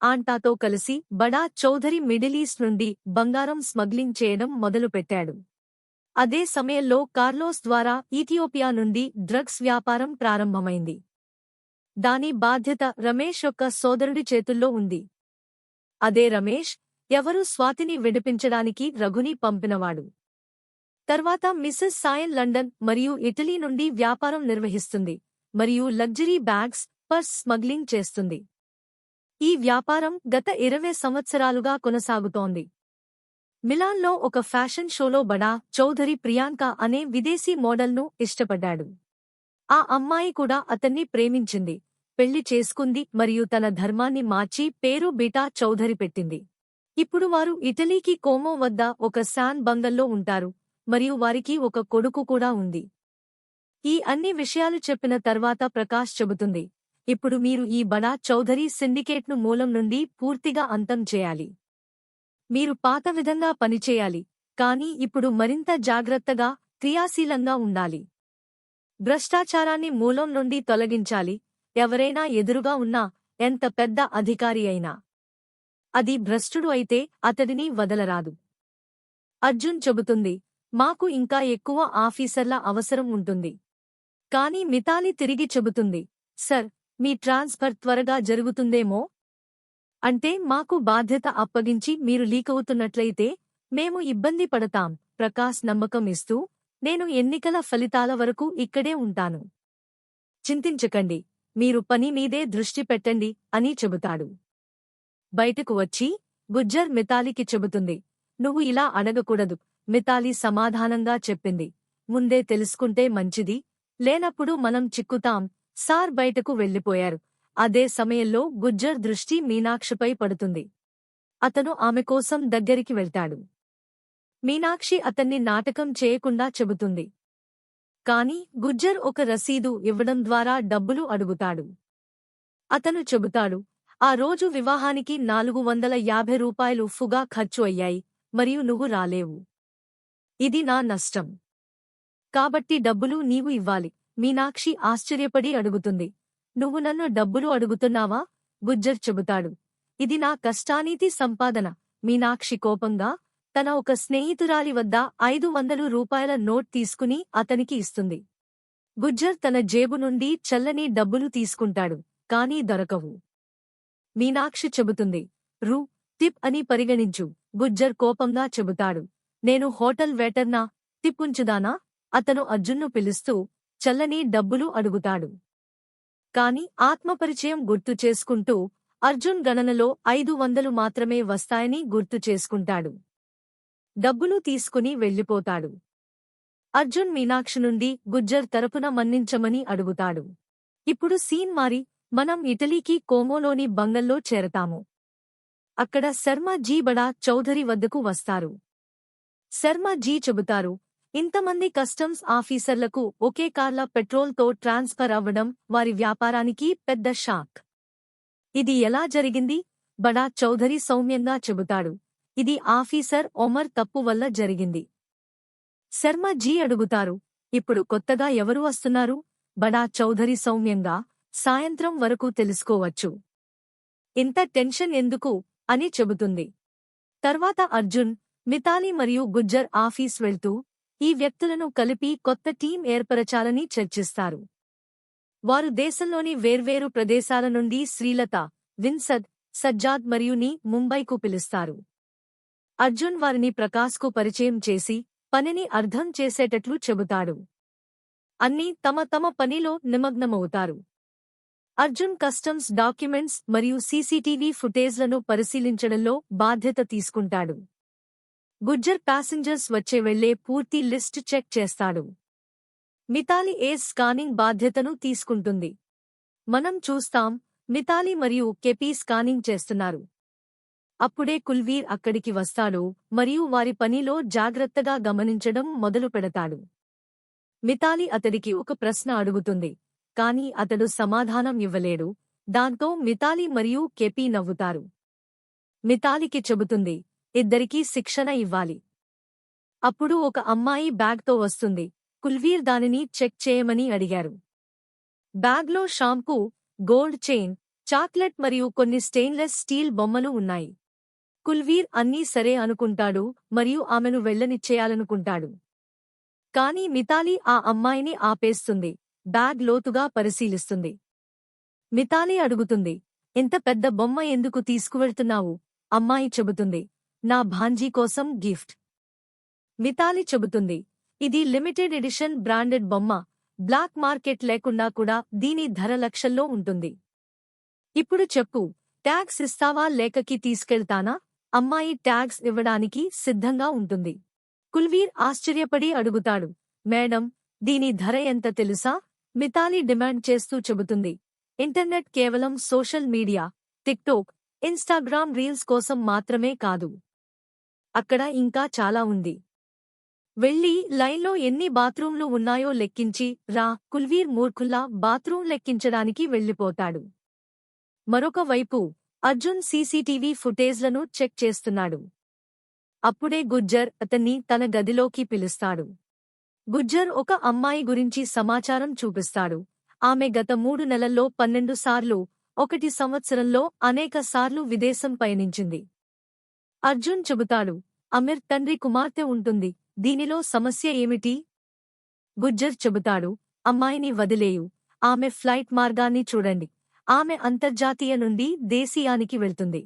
ఆంటాతో కలిసి బడా చౌధరి మిడిల్ ఈస్ట్ నుండి బంగారం స్మగ్లింగ్ చేయడం మొదలుపెట్టాడు. అదే సమయంలో కార్లోస్ ద్వారా ఇథియోపియా నుండి డ్రగ్స్ వ్యాపారం ప్రారంభమైంది. దాని బాధ్యత రమేష్ యొక్క సోదరుడి చేతుల్లో ఉంది. అదే రమేష్ ఎవరు స్వాతిని విడిపించడానికి రఘుని పంపినవాడు. తర్వాత మిసెస్ సాయన్ లండన్ మరియు ఇటలీ నుండి వ్యాపారం నిర్వహిస్తుంది మరియు లగ్జరీ బ్యాగ్స్, పర్స్ స్మగ్లింగ్ చేస్తుంది. ఈ వ్యాపారం గత 20 సంవత్సరాలుగా కొనసాగుతోంది. మిలాన్లో ఒక ఫ్యాషన్ షోలో బడా చౌధరి ప్రియాంక అనే విదేశీ మోడల్ను ఇష్టపడ్డాడు. ఆ అమ్మాయి కూడా అతన్ని ప్రేమించింది, పెళ్లి చేసుకుంది మరియు తన ధర్మాన్ని మార్చి పేరు బీటా చౌధరి పెట్టింది. ఇప్పుడు వారు ఇటలీకి కోమో వద్ద ఒక శాన్ బంగల్లో ఉంటారు మరియు వారికి ఒక కొడుకు కూడా ఉంది. ఈ అన్ని విషయాలు చెప్పిన తర్వాత ప్రకాష్ చెబుతుంది, ఇప్పుడు మీరు ఈ బడా చౌధరి సిండికేట్ను మూలం నుండి పూర్తిగా అంతం చేయాలి. మీరు పాత విధంగా పనిచేయాలి, కానీ ఇప్పుడు మరింత జాగ్రత్తగా, క్రియాశీలంగా ఉండాలి. భ్రష్టాచారాన్ని మూలం నుండి తొలగించాలి. ఎవరైనా ఎదురుగా ఉన్నా, ఎంత పెద్ద అధికారి అయినా, అది భ్రష్టుడు అయితే అతడిని వదలరాదు. అర్జున్ చెబుతుంది, మాకు ఇంకా ఎక్కువ ఆఫీసర్ల అవసరం ఉంటుంది. కానీ మితాలి తిరిగి చెబుతుంది, సర్, మీ ట్రాన్స్ఫర్ త్వరగా జరుగుతుందేమో. అంటే మాకు బాధ్యత అప్పగించి మీరు లీకవుతున్నట్లయితే మేము ఇబ్బంది పడతాం. ప్రకాష్ నమ్మకం ఇస్తూ, నేను ఎన్నికల ఫలితాల వరకు ఇక్కడే ఉంటాను. చింతించకండి, మీరు పని మీదే దృష్టి పెట్టండి అని చెబుతాడు. బయటకు వచ్చి గుజ్జర్ మితాలికి చెబుతుంది, నువ్వు ఇలా అడగకూడదు. మితాలి సమాధానంగా చెప్పింది, ముందే తెలుసుకుంటే మంచిది, లేనప్పుడు మనం చిక్కుతాం. సార్ బయటకు వెళ్ళిపోయారు. అదే సమయంలో గుజ్జర్ దృష్టి మీనాక్షిపై పడుతుంది. అతను ఆమె కోసం దగ్గరికి వెళ్తాడు. మీనాక్షి అతన్ని నాటకం చేయకుండా చెబుతుంది. కాని గుజ్జర్ ఒక రసీదు ఇవ్వడం ద్వారా డబ్బులు అడుగుతాడు. అతను చెబుతాడు, ఆ రోజు వివాహానికి 450 రూపాయలు ఫుగా ఖర్చు అయ్యాయి మరియు నువ్వు రాలేవు. ఇది నా నష్టం. కాబట్టి డబ్బులు నీవు ఇవ్వాలి. మీనాక్షి ఆశ్చర్యపడి అడుగుతుంది, నువ్వు నన్ను డబ్బులు అడుగుతున్నావా? గుజ్జర్ చెబుతాడు, ఇది నా కష్టానీతి సంపాదన. మీనాక్షి కోపంగా తన ఒక స్నేహితురాలి వద్ద 500 రూపాయల నోట్ తీసుకుని అతనికి ఇస్తుంది. గుజ్జర్ తన జేబు నుండి చల్లని డబ్బులు తీసుకుంటాడు, కానీ దొరకవు. మీనాక్షి చెబుతుంది, రూ. టిప్ అని పరిగణించు. గుజ్జర్ కోపంగా చెబుతాడు, నేను హోటల్ వేటర్నా, టిప్ ఉంచుదానా? అతను అర్జున్ను పిలుస్తూ చల్లని డబ్బులు అడుగుతాడు. కాని ఆత్మపరిచయం గుర్తు చేసుకుంటూ అర్జున్ గణనలో 500 మాత్రమే వస్తాయని గుర్తు చేసుకుంటాడు. డబ్బులు తీసుకుని వెళ్ళిపోతాడు. అర్జున్ మీనాక్షి నుండి గుజ్జర్ తరపున మన్నించమని అడుగుతాడు. ఇప్పుడు సీన్ మారి మనం ఇటలీకి కోమోలోని బంగల్లో చేరతాము. అక్కడ శర్మ జీ బడా చౌధరి వద్దకు వస్తారు. శర్మ జీ చెబుతారు, ఇంతమంది కస్టమ్స్ ఆఫీసర్లకు ఒకే కార్ల పెట్రోల్తో ట్రాన్స్ఫర్ అవ్వడం వారి వ్యాపారానికి పెద్ద షాక్. ఇది ఎలా జరిగింది? బడా చౌధరి సౌమ్యంగా చెబుతాడు, ఇది ఆఫీసర్ ఒమర్ తప్పు వల్ల జరిగింది. శర్మ జీ అడుగుతారు, ఇప్పుడు కొత్తగా ఎవరు వస్తున్నారు? బడా చౌధరి సౌమ్యంగా, సాయంత్రం వరకు తెలుసుకోవచ్చు. ఇంత టెన్షన్ ఎందుకు అని చెబుతుంది. తర్వాత అర్జున్, మితాలి మరియు గుజ్జర్ ఆఫీస్ వెళ్తూ ఈ వ్యక్తులను కలిపి కొత్త టీం ఏర్పరచాలని చర్చిస్తారు. వారు దేశంలోని వేర్వేరు ప్రదేశాల నుండి శ్రీలత, విన్సద్, సజ్జాద్ మరియు ని ముంబైకు పిలుస్తారు. అర్జున్ వారిని ప్రకాశ్కు పరిచయం చేసి పనిని అర్థం చేసేటట్లు చెబుతాడు. అన్నీ తమ తమ పనిలో నిమగ్నమవుతారు. అర్జున్ కస్టమ్స్ డాక్యుమెంట్స్ మరియు సీసీటీవీ ఫుటేజ్లను పరిశీలించడంలో బాధ్యత తీసుకుంటాడు. గుజ్జర్ ప్యాసింజర్స్ వచ్చే వెళ్లే పూర్తి లిస్ట్ చెక్ చేస్తాడు. మితాలి ఏస్ స్కానింగ్ బాధ్యతను తీసుకుంటుంది. మనం చూస్తాం, మితాలి మరియు కెపీ స్కానింగ్ చేస్తున్నారు. అప్పుడే కుల్వీర్ అక్కడికి వస్తాడు మరియు వారి పనిలో జాగ్రత్తగా గమనించడం మొదలు పెడతాడు. మితాలి అతడికి ఒక ప్రశ్న అడుగుతుంది, కాని అతడు సమాధానం ఇవ్వలేడు. దాంతో మితాలి మరియు కెపీ నవ్వుతారు. మితాలికి చెబుతుంది, ఇద్దరికీ శిక్షణ ఇవ్వాలి. అప్పుడు ఒక అమ్మాయి బ్యాగ్తో వస్తుంది. కుల్వీర్ దానిని చెక్ చేయమని అడిగారు. బ్యాగ్లో షాంపూ, గోల్డ్ చైన్, చాక్లెట్ మరియు కొన్ని స్టెయిన్లెస్ స్టీల్ బొమ్మలు ఉన్నాయి. కుల్వీర్ అన్నీ సరే అనుకుంటాడు మరియు ఆమెను వెళ్లనిచ్చేయాలనుకుంటాడు. కాని మితాలి ఆ అమ్మాయిని ఆపేస్తుంది. బ్యాగ్ లోతుగా పరిశీలిస్తుంది. మితాలి అడుగుతుంది, ఇంత పెద్ద బొమ్మ ఎందుకు తీసుకువెళ్తున్నావు? అమ్మాయి చెబుతుంది, నా భాంజీ కోసం గిఫ్ట్. మితాలి చెబుతుంది, ఇది లిమిటెడ్ ఎడిషన్ బ్రాండెడ్ బొమ్మ. బ్లాక్ మార్కెట్ లేకుండా కూడా దీని ధర లక్షల్లో ఉంటుంది. ఇప్పుడు చెప్పు, ట్యాక్స్ ఇస్తావా లేకకి తీసుకెళ్తానా? అమ్మాయి ట్యాక్స్ ఇవ్వడానికి సిద్ధంగా ఉంటుంది. కుల్వీర్ ఆశ్చర్యపడి అడుగుతాడు, మేడం, దీని ధర ఎంత తెలుసా? మితాలి డిమాండ్ చేస్తూ చెబుతుంది, ఇంటర్నెట్ కేవలం social media, TikTok, Instagram reels కోసం మాత్రమే కాదు. అక్కడ ఇంకా చాలా ఉంది. వెళ్ళి లైన్లో ఎన్ని బాత్రూంలు ఉన్నాయో లెక్కించి రా. కుల్వీర్ మూర్ఖుల్లా బాత్రూం లెక్కించడానికి వెళ్ళిపోతాడు. మరొక వైపు అర్జున్ సీసీటీవీ ఫుటేజ్లను చెక్ చేస్తున్నాడు. అప్పుడే గుజ్జర్ అతన్ని తన గదిలోకి పిలుస్తాడు. గుజ్జర్ ఒక అమ్మాయి గురించి సమాచారం చూపిస్తాడు. ఆమె గత 3 నెలల్లో 12 సార్లు, 1 సంవత్సరంలో అనేక సార్లు విదేశం పయనించింది. అర్జున్ చెబుతాడు, అమీర్ తండ్రి కుమార్తె ఉంటుంది. దీనిలో సమస్య ఏమిటి? గుజ్జర్ చెబుతాడు, అమ్మాయిని వదిలేయు. ఆమె ఫ్లైట్ మార్గాన్ని చూడండి. ఆమె అంతర్జాతీయ నుండి దేశీయానికి వెళ్తుంది.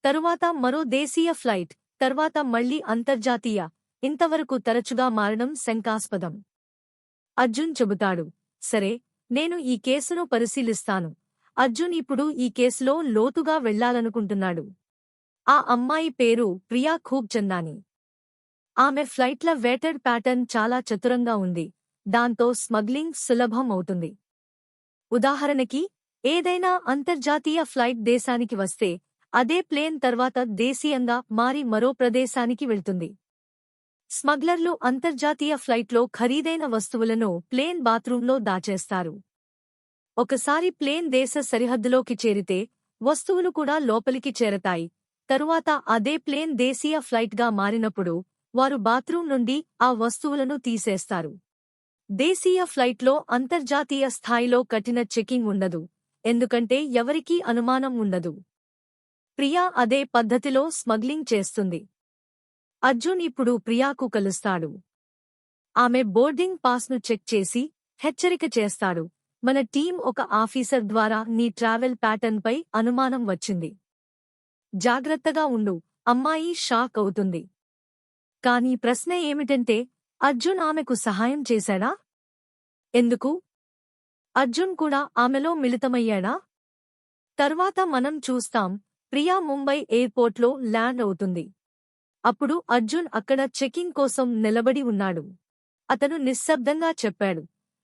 తరువాత మరో దేశీయ ఫ్లైట్, తర్వాత మళ్లీ అంతర్జాతీయ. ఇంతవరకు తరచుగా మారడం శంకాస్పదం. అర్జున్ చెబుతాడు, సరే, నేను ఈ కేసును పరిశీలిస్తాను. అర్జున్ ఇప్పుడు ఈ కేసులో లోతుగా వెళ్లాలనుకుంటున్నాడు. ఆ అమ్మాయి పేరు ప్రియా ఖూబ్చందాని. ఆమె ఫ్లైట్ల వేటెడ్ ప్యాటర్న్ చాలా చతురంగా ఉంది. దాంతో స్మగ్లింగ్ సులభం అవుతుంది. ఉదాహరణకి, ఏదైనా అంతర్జాతీయ ఫ్లైట్ దేశానికి వస్తే అదే ప్లేన్ తర్వాత దేశీయంగా మారి మరో ప్రదేశానికి వెళ్తుంది. స్మగ్లర్లు అంతర్జాతీయ ఫ్లైట్లో ఖరీదైన వస్తువులను ప్లేన్ బాత్రూంలో దాచేస్తారు. ఒకసారి ప్లేన్ దేశ సరిహద్దులోకి చేరితే వస్తువులు కూడా లోపలికి చేరతాయి. తరువాత అదే ప్లేన్ దేశీయ ఫ్లైట్గా మారినప్పుడు వారు బాత్రూం నుండి ఆ వస్తువులను తీసేస్తారు. దేశీయ ఫ్లైట్లో అంతర్జాతీయ స్థాయిలో కఠిన చెకింగ్ ఉండదు, ఎందుకంటే ఎవరికీ అనుమానం ఉండదు. ప్రియా అదే పద్ధతిలో స్మగ్లింగ్ చేస్తుంది. అర్జున్ ఇప్పుడు ప్రియాకు కలుస్తాడు. ఆమె బోర్డింగ్ పాస్ను చెక్ చేసి హెచ్చరిక చేస్తాడు, మన టీం ఒక ఆఫీసర్ ద్వారా నీ ట్రావెల్ ప్యాటర్న్పై అనుమానం వచ్చింది. జాగ్రత్తగా ఉండు. అమ్మాయి షాక్ అవుతుంది. కానీ ప్రశ్న ఏమిటంటే, అర్జున్ ఆమెకు సహాయం చేశాడా? ఎందుకు? అర్జున్ కూడా ఆమెలో మిళితమయ్యాడా? తర్వాత మనం చూస్తాం. ప్రియా ముంబై ఎయిర్పోర్ట్లో ల్యాండ్ అవుతుంది. అప్పుడు అర్జున్ అక్కడ చెకింగ్ కోసం నిలబడి ఉన్నాడు. అతను నిశ్శబ్దంగా చెప్పాడు,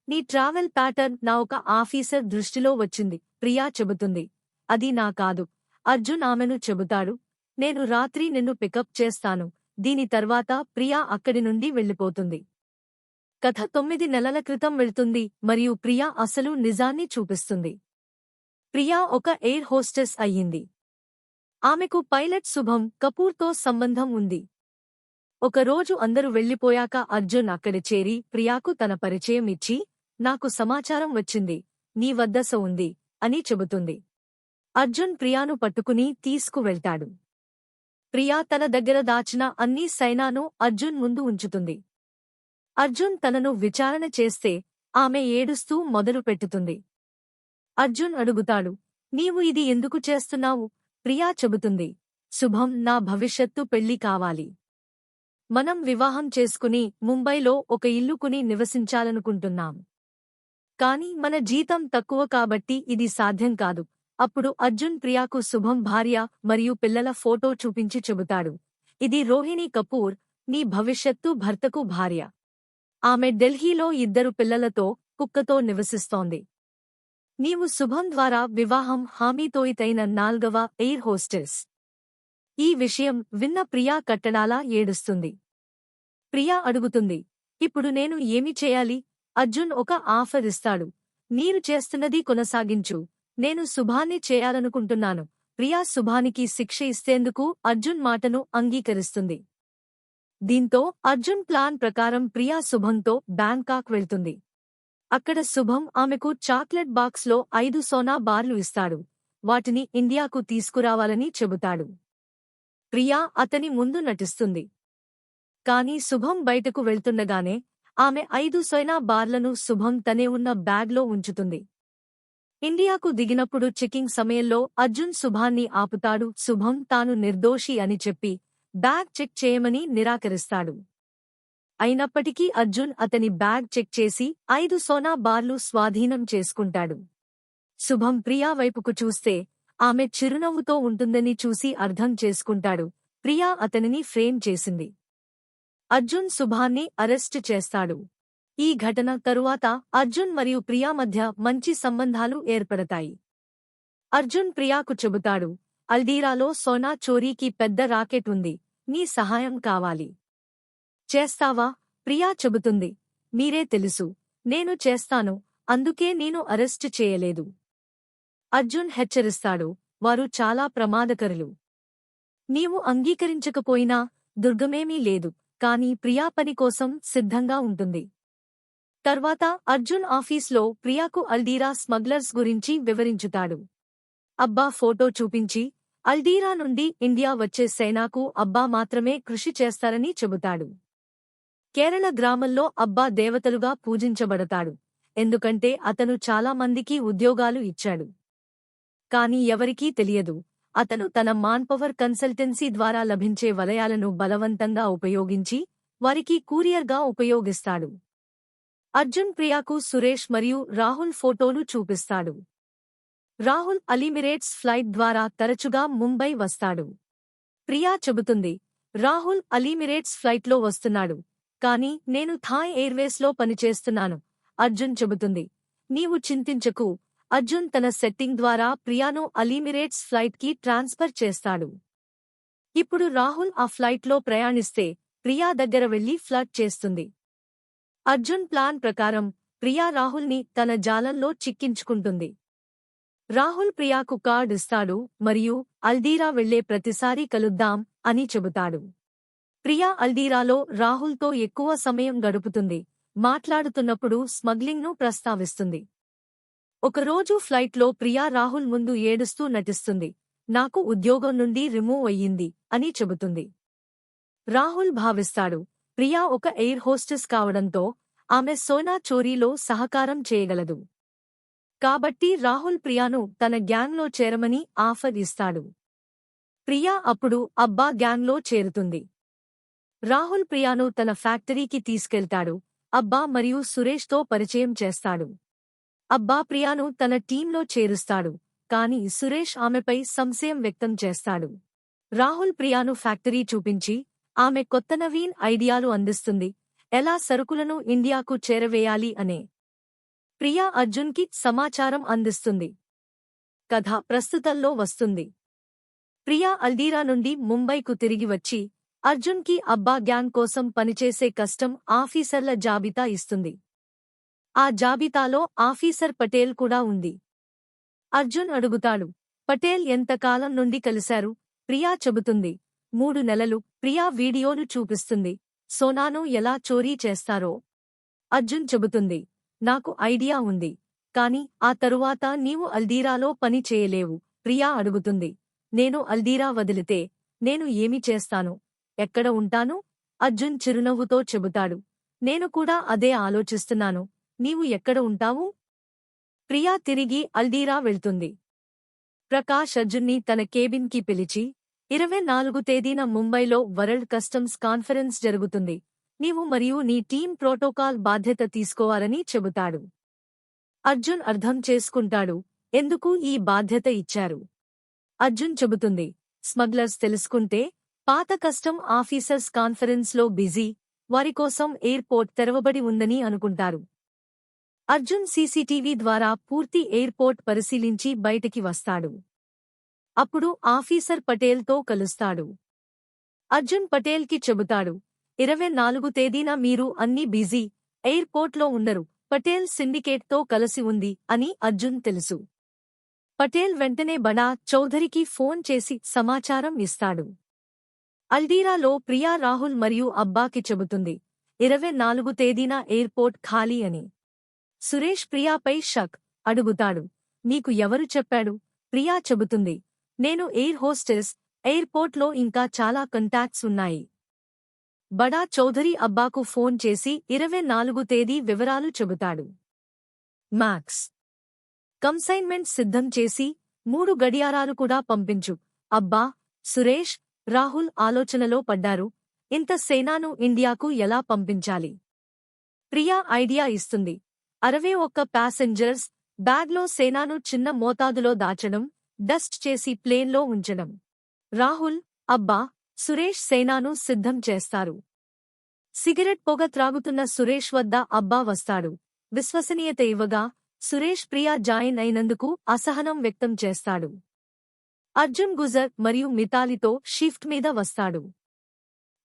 నీ ట్రావెల్ ప్యాటర్న్ నా ఒక ఆఫీసర్ దృష్టిలో వచ్చింది. ప్రియా చెబుతుంది, అది నా కాదు. అర్జున్ ఆమెను చెబుతాడు, నేను రాత్రి నిన్ను పికప్ చేస్తాను. దీని తర్వాత ప్రియా అక్కడి నుండి వెళ్ళిపోతుంది. కథ 9 నెలల క్రితం వెళ్తుంది మరియు ప్రియా అసలు నిజాన్ని చూపిస్తుంది. ప్రియా ఒక ఎయిర్ హోస్టెస్ అయ్యింది. ఆమెకు పైలట్ శుభం కపూర్తో సంబంధం ఉంది. ఒకరోజు అందరూ వెళ్లిపోయాక అర్జున్ అక్కడ చేరి ప్రియాకు తన పరిచయం ఇచ్చి, నాకు సమాచారం వచ్చింది, నీ వద్ద ఉంది అని చెబుతుంది. అర్జున్ ప్రియాను పట్టుకుని తీసుకువెళ్తాడు. ప్రియా తన దగ్గర దాచిన అన్ని సైనాను అర్జున్ ముందు ఉంచుతుంది. అర్జున్ తనను విచారణ చేస్తే ఆమె ఏడుస్తూ మొదలు పెట్టుతుంది. అర్జున్ అడుగుతాడు, నీవు ఇది ఎందుకు చేస్తున్నావు? ప్రియా చెబుతుంది, శుభం నా భవిష్యత్తు పెళ్లి కావాలి. మనం వివాహం చేసుకుని ముంబైలో ఒక ఇల్లు కొని నివసించాలనుకుంటున్నాం. కాని మన జీతం తక్కువ కాబట్టి ఇది సాధ్యం కాదు. అప్పుడు అర్జున్ ప్రియాకు శుభం భార్య మరియు పిల్లల ఫోటో చూపించి చెబుతాడు, ఇది రోహిణి కపూర్, నీ భవిష్యత్తు భర్తకు భార్య. ఆమె ఢిల్లీలో 2 పిల్లలతో, కుక్కతో నివసిస్తోంది. నీవు శుభం ద్వారా వివాహం హామీతోయితైన 4వ ఎయిర్ హోస్టెస్. ఈ విషయం విన్న ప్రియా కట్టడాలా ఏడుస్తుంది. ప్రియా అడుగుతుంది, ఇప్పుడు నేను ఏమి చేయాలి? అర్జున్ ఒక ఆఫర్ ఇస్తాడు, మీరు చేస్తున్నది కొనసాగించు, నేను శుభాన్ని చేయాలనుకుంటున్నాను. ప్రియా శుభానికి శిక్ష ఇస్తేందుకు అర్జున్ మాటను అంగీకరిస్తుంది. దీంతో అర్జున్ ప్లాన్ ప్రకారం ప్రియా శుభంతో బ్యాంకాక్ వెళ్తుంది. అక్కడ శుభం ఆమెకు చాక్లెట్ బాక్స్లో 5 సోనా బార్లు ఇస్తాడు. వాటిని ఇండియాకు తీసుకురావాలని చెబుతాడు. ప్రియా అతని ముందు నటిస్తుంది. కాని శుభం బయటకు వెళ్తుండగానే ఆమె 5 సోనా బార్లను శుభం తనే ఉన్న బ్యాగ్లో ఉంచుతుంది. ఇండియాకు దిగినప్పుడు చెకింగ్ సమయంలో అర్జున్ శుభాన్ని ఆపుతాడు. శుభం తాను నిర్దోషి అని చెప్పి బ్యాగ్ చెక్ చేయమని నిరాకరిస్తాడు. అయినప్పటికీ అర్జున్ అతని బ్యాగ్ చెక్ చేసి 5 సోనా బార్లు స్వాధీనం చేసుకుంటాడు. శుభం ప్రియా వైపుకు చూస్తే ఆమె చిరునవ్వుతో ఉంటుందని చూసి అర్థం చేసుకుంటాడు. ప్రియా అతనిని ఫ్రేమ్ చేసింది. అర్జున్ శుభాన్ని అరెస్టు చేస్తాడు. ఈ ఘటన తరువాత అర్జున్ మరియు ప్రియా మధ్య మంచి సంబంధాలు ఏర్పడతాయి. అర్జున్ ప్రియాకు చెబుతాడు, అల్దీరాలో సోనా చోరీకి పెద్ద రాకెట్ ఉంది. నీ సహాయం కావాలి. చేస్తావా? ప్రియా చెబుతుంది. మీరే తెలుసు. నేను చేస్తాను. అందుకే నేను అరెస్టు చేయలేదు. అర్జున్ హెచ్చరిస్తాడు. వారు చాలా ప్రమాదకరులు. నీవు అంగీకరించకపోయినా దుర్గమేమీ లేదు. కాని ప్రియా పని కోసం సిద్ధంగా ఉంటుంది. తర్వాత అర్జున్ ఆఫీస్లో ప్రియాకు అల్దీరా స్మగ్లర్స్ గురించి వివరించుతాడు. అబ్బా ఫోటో చూపించి అల్దీరా నుండి ఇండియా వచ్చే సేనాకు అబ్బా మాత్రమే కృషి చేస్తారని చెబుతాడు. కేరళ గ్రామంలో అబ్బా దేవతలుగా పూజించబడతాడు. ఎందుకంటే అతను చాలా మందికి ఉద్యోగాలు ఇచ్చాడు. కాని ఎవరికీ తెలియదు. అతను తన మాన్పవర్ కన్సల్టెన్సీ ద్వారా లభించే వలయాలను బలవంతంగా ఉపయోగించి వారికి కూరియర్గా ఉపయోగిస్తాడు. అర్జున్ ప్రియాకు సురేష్ మరియు రాహుల్ ఫోటోలు చూపిస్తాడు. రాహుల్ అలీమిరేట్స్ ఫ్లైట్ ద్వారా తరచుగా ముంబై వస్తాడు. ప్రియా చెబుతుంది, రాహుల్ అలీమిరేట్స్ ఫ్లైట్లో వస్తున్నాడు. కాని నేను థాయ్ ఎయిర్వేస్లో పనిచేస్తున్నాను. అర్జున్ చెబుతుంది, నీవు చింతించకు. అర్జున్ తన సెట్టింగ్ ద్వారా ప్రియాను అలీమిరేట్స్ ఫ్లైట్కి ట్రాన్స్ఫర్ చేస్తాడు. ఇప్పుడు రాహుల్ ఆ ఫ్లైట్లో ప్రయాణిస్తే ప్రియా దగ్గర వెళ్లి ఫ్లర్ట్ చేస్తుంది. అర్జున్ ప్లాన్ ప్రకారం ప్రియా రాహుల్ని తన జాలంలో చిక్కించుకుంటుంది. రాహుల్ ప్రియాకు కార్డ్ ఇస్తాడు మరియు అల్దీరా వెళ్లే ప్రతిసారీ కలుద్దాం అని చెబుతాడు. ప్రియా అల్దీరాలో రాహుల్తో ఎక్కువ సమయం గడుపుతుంది. మాట్లాడుతున్నప్పుడు స్మగ్లింగ్ను ప్రస్తావిస్తుంది. ఒకరోజు ఫ్లైట్లో ప్రియా రాహుల్ ముందు ఏడుస్తూ నటిస్తుంది. నాకు ఉద్యోగం నుండి రిమూవ్ అయ్యింది అని చెబుతుంది. రాహుల్ భావిస్తాడు, ప్రియా ఒక ఎయిర్ హోస్టెస్ కావడంతో ఆమె సోనా చోరీలో సహకారం చేయగలదు. కాబట్టి రాహుల్ ప్రియాను తన గ్యాంగ్లో చేరమని ఆఫర్ ఇస్తాడు. ప్రియా అప్పుడు అబ్బా గ్యాంగ్లో చేరుతుంది. రాహుల్ ప్రియాను తన ఫ్యాక్టరీకి తీసుకెళ్తాడు. అబ్బా మరియు సురేష్తో పరిచయం చేస్తాడు. అబ్బా ప్రియాను తన టీంలో చేరుస్తాడు. కాని సురేష్ ఆమెపై సంశయం వ్యక్తం చేస్తాడు. రాహుల్ ప్రియాను ఫ్యాక్టరీ చూపించి ఆమె కొత్త నవీన్ ఐడియాలు అందిస్తుంది. ఎలా సరుకులను ఇండియాకు చేరవేయాలి అనే. ప్రియా అర్జున్కి సమాచారం అందిస్తుంది. కథ ప్రస్తుతంలో వస్తుంది. ప్రియా అల్దీరా నుండి ముంబైకు తిరిగి వచ్చి అర్జున్కి అబ్బా గ్యాంగ్ కోసం పనిచేసే కస్టమ్ ఆఫీసర్ల జాబితా ఇస్తుంది. ఆ జాబితాలో ఆఫీసర్ పటేల్ కూడా ఉంది. అర్జున్ అడుగుతాడు, పటేల్ ఎంతకాలం నుండి కలిశారు? ప్రియా చెబుతుంది, 3 నెలలు. ప్రియా వీడియోను చూపిస్తుంది. సోనాను ఎలా చోరీ చేస్తారో. అర్జున్ చెబుతుంది, నాకు ఐడియా ఉంది. కాని ఆ తరువాత నీవు అల్దీరాలో పని చేయలేవు. ప్రియా అడుగుతుంది, నేను అల్దీరా వదిలితే నేను ఏమి చేస్తాను? ఎక్కడ ఉంటాను? అర్జున్ చిరునవ్వుతో చెబుతాడు, నేను కూడా అదే ఆలోచిస్తున్నాను. నీవు ఎక్కడ ఉంటావు? ప్రియా తిరిగి అల్దీరా వెళ్తుంది. ప్రకాష్ అర్జున్ని తన కేబిన్కి పిలిచి 24 తేదీన ముంబైలో వరల్డ్ కస్టమ్స్ కాన్ఫరెన్స్ జరుగుతుంది. నీవు మరియు నీ టీం ప్రోటోకాల్ బాధ్యత తీసుకోవాలని చెబుతాడు. అర్జున్ అర్థం చేసుకుంటాడు ఎందుకు ఈ బాధ్యత ఇచ్చారు. అర్జున్ చెబుతుంది, స్మగ్లర్స్ తెలుసుకుంటే పాత కస్టమ్ ఆఫీసర్స్ కాన్ఫరెన్స్లో బిజీ, వారికోసం ఎయిర్పోర్ట్ తెరవబడి ఉందని అనుకుంటారు. అర్జున్ సీసీటీవీ ద్వారా పూర్తి ఎయిర్పోర్ట్ పరిశీలించి బయటికి వస్తాడు. అప్పుడు ఆఫీసర్ పటేల్తో కలుస్తాడు. అర్జున్ పటేల్కి చెబుతాడు, 24 తేదీన మీరు అన్ని బిజీ, ఎయిర్పోర్ట్లో ఉండరు. పటేల్ సిండికేట్తో కలిసి ఉంది అని అర్జున్ తెలుసు. పటేల్ వెంటనే బడా చౌధరికి ఫోన్ చేసి సమాచారం ఇస్తాడు. అల్డీరాలో ప్రియా రాహుల్ మరియు అబ్బాకి చెబుతుంది 24 తేదీన ఎయిర్పోర్ట్ ఖాళీ అని. సురేష్ ప్రియాపై షక్ అడుగుతాడు. నీకు ఎవరు చెప్పాడు? ప్రియా చెబుతుంది, నేను ఎయిర్ హోస్టెస్, ఎయిర్పోర్ట్లో ఇంకా చాలా కాంటాక్ట్స్ ఉన్నాయి. బడా చౌధరి అబ్బాకు ఫోన్ చేసి 24 తేదీ వివరాలు చెబుతాడు. మ్యాక్స్ కన్సైన్మెంట్ సిద్ధం చేసి 3 గడియారాలు కూడా పంపించు. అబ్బా, సురేష్, రాహుల్ ఆలోచనలో పడ్డారు. ఇంత సేనాను ఇండియాకు ఎలా పంపించాలి? ప్రియా ఐడియా ఇస్తుంది. 61 ప్యాసింజర్స్ బ్యాగ్లో సేనాను చిన్న మోతాదులో దాచడం, డస్ట్ చేసి ప్లేన్లో ఉంచడం. రాహుల్, అబ్బా, సురేష్ సేనాను సిద్ధం చేస్తారు. సిగరెట్ పొగ త్రాగుతున్న సురేష్ వద్ద అబ్బా వస్తాడు. విశ్వసనీయత ఇవ్వగా సురేష్ ప్రియా జాయిన్ అయినందుకు అసహనం వ్యక్తం చేస్తాడు. అర్జున్ గుజర్ మరియు మితాలితో షిఫ్ట్ మీద వస్తాడు.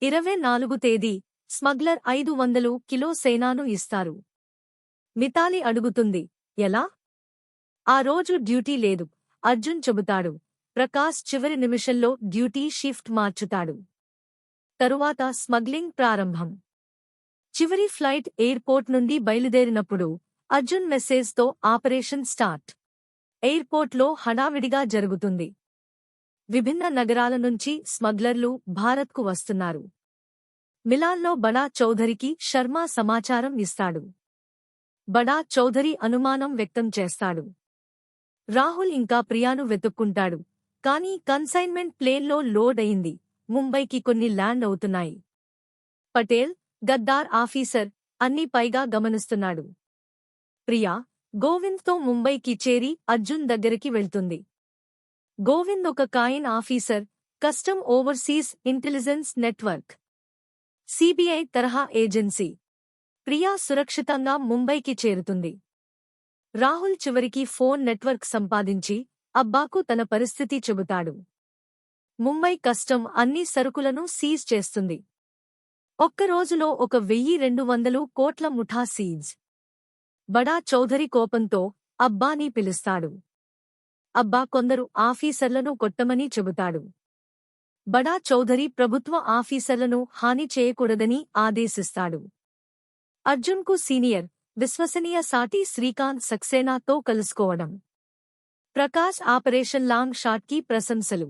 24 తేదీ స్మగ్లర్ 500 కిలో సేనాను ఇస్తారు. మితాలి అడుగుతుంది, ఎలా? ఆ రోజు డ్యూటీ లేదు, అర్జున్ చెబుతాడు. ప్రకాశ్ చివరి నిమిషంలో డ్యూటీ షిఫ్ట్ మార్చుతాడు. తరువాత స్మగ్లింగ్ ప్రారంభం. చివరి ఫ్లైట్ ఎయిర్పోర్ట్ నుండి బయలుదేరినప్పుడు అర్జున్ మెసేజ్తో ఆపరేషన్ స్టార్ట్. ఎయిర్పోర్ట్లో హడావిడిగా జరుగుతుంది. విభిన్న నగరాల నుంచి స్మగ్లర్లు భారత్కు వస్తున్నారు. మిలాన్లో బడా చౌధరికి శర్మ సమాచారం ఇస్తాడు. బడా చౌధరి అనుమానం వ్యక్తం చేస్తాడు. రాహుల్ ఇంకా ప్రియాను వెతుక్కుంటాడు. కానీ కన్సైన్మెంట్ ప్లేన్లో లోడ్ అయింది. ముంబైకి కొన్ని ల్యాండ్ అవుతున్నాయి. పటేల్, గద్దార్ ఆఫీసర్ అన్నీ పైగా గమనిస్తున్నాడు. ప్రియా గోవింద్తో ముంబైకి చేరి అర్జున్ దగ్గరికి వెళ్తుంది. గోవింద్ ఒక coin officer, custom overseas intelligence network, CBI తరహా ఏజెన్సీ. ప్రియా సురక్షితంగా ముంబైకి చేరుతుంది. రాహుల్ చివరికి ఫోన్ నెట్వర్క్ సంపాదించి అబ్బాకు తన పరిస్థితి చెబుతాడు. ముంబై కస్టమ్ అన్ని సరుకులను సీజ్ చేస్తుంది. ఒక్కరోజులో 1200 కోట్ల ముఠా సీజ్. బడా చౌధరి కోపంతో అబ్బాని పిలుస్తాడు. అబ్బా కొందరు ఆఫీసర్లను కొట్టమని చెబుతాడు. బడా చౌధరి ప్రభుత్వ ఆఫీసర్లను హాని చేయకూడదని ఆదేశిస్తాడు. అర్జున్కు సీనియర్, విశ్వసనీయ సాటి శ్రీకాంత్ సక్సేనాతో కలుసుకోవడం. ప్రకాశ్ ఆపరేషన్ లాంగ్ షాట్కి ప్రశంసలు.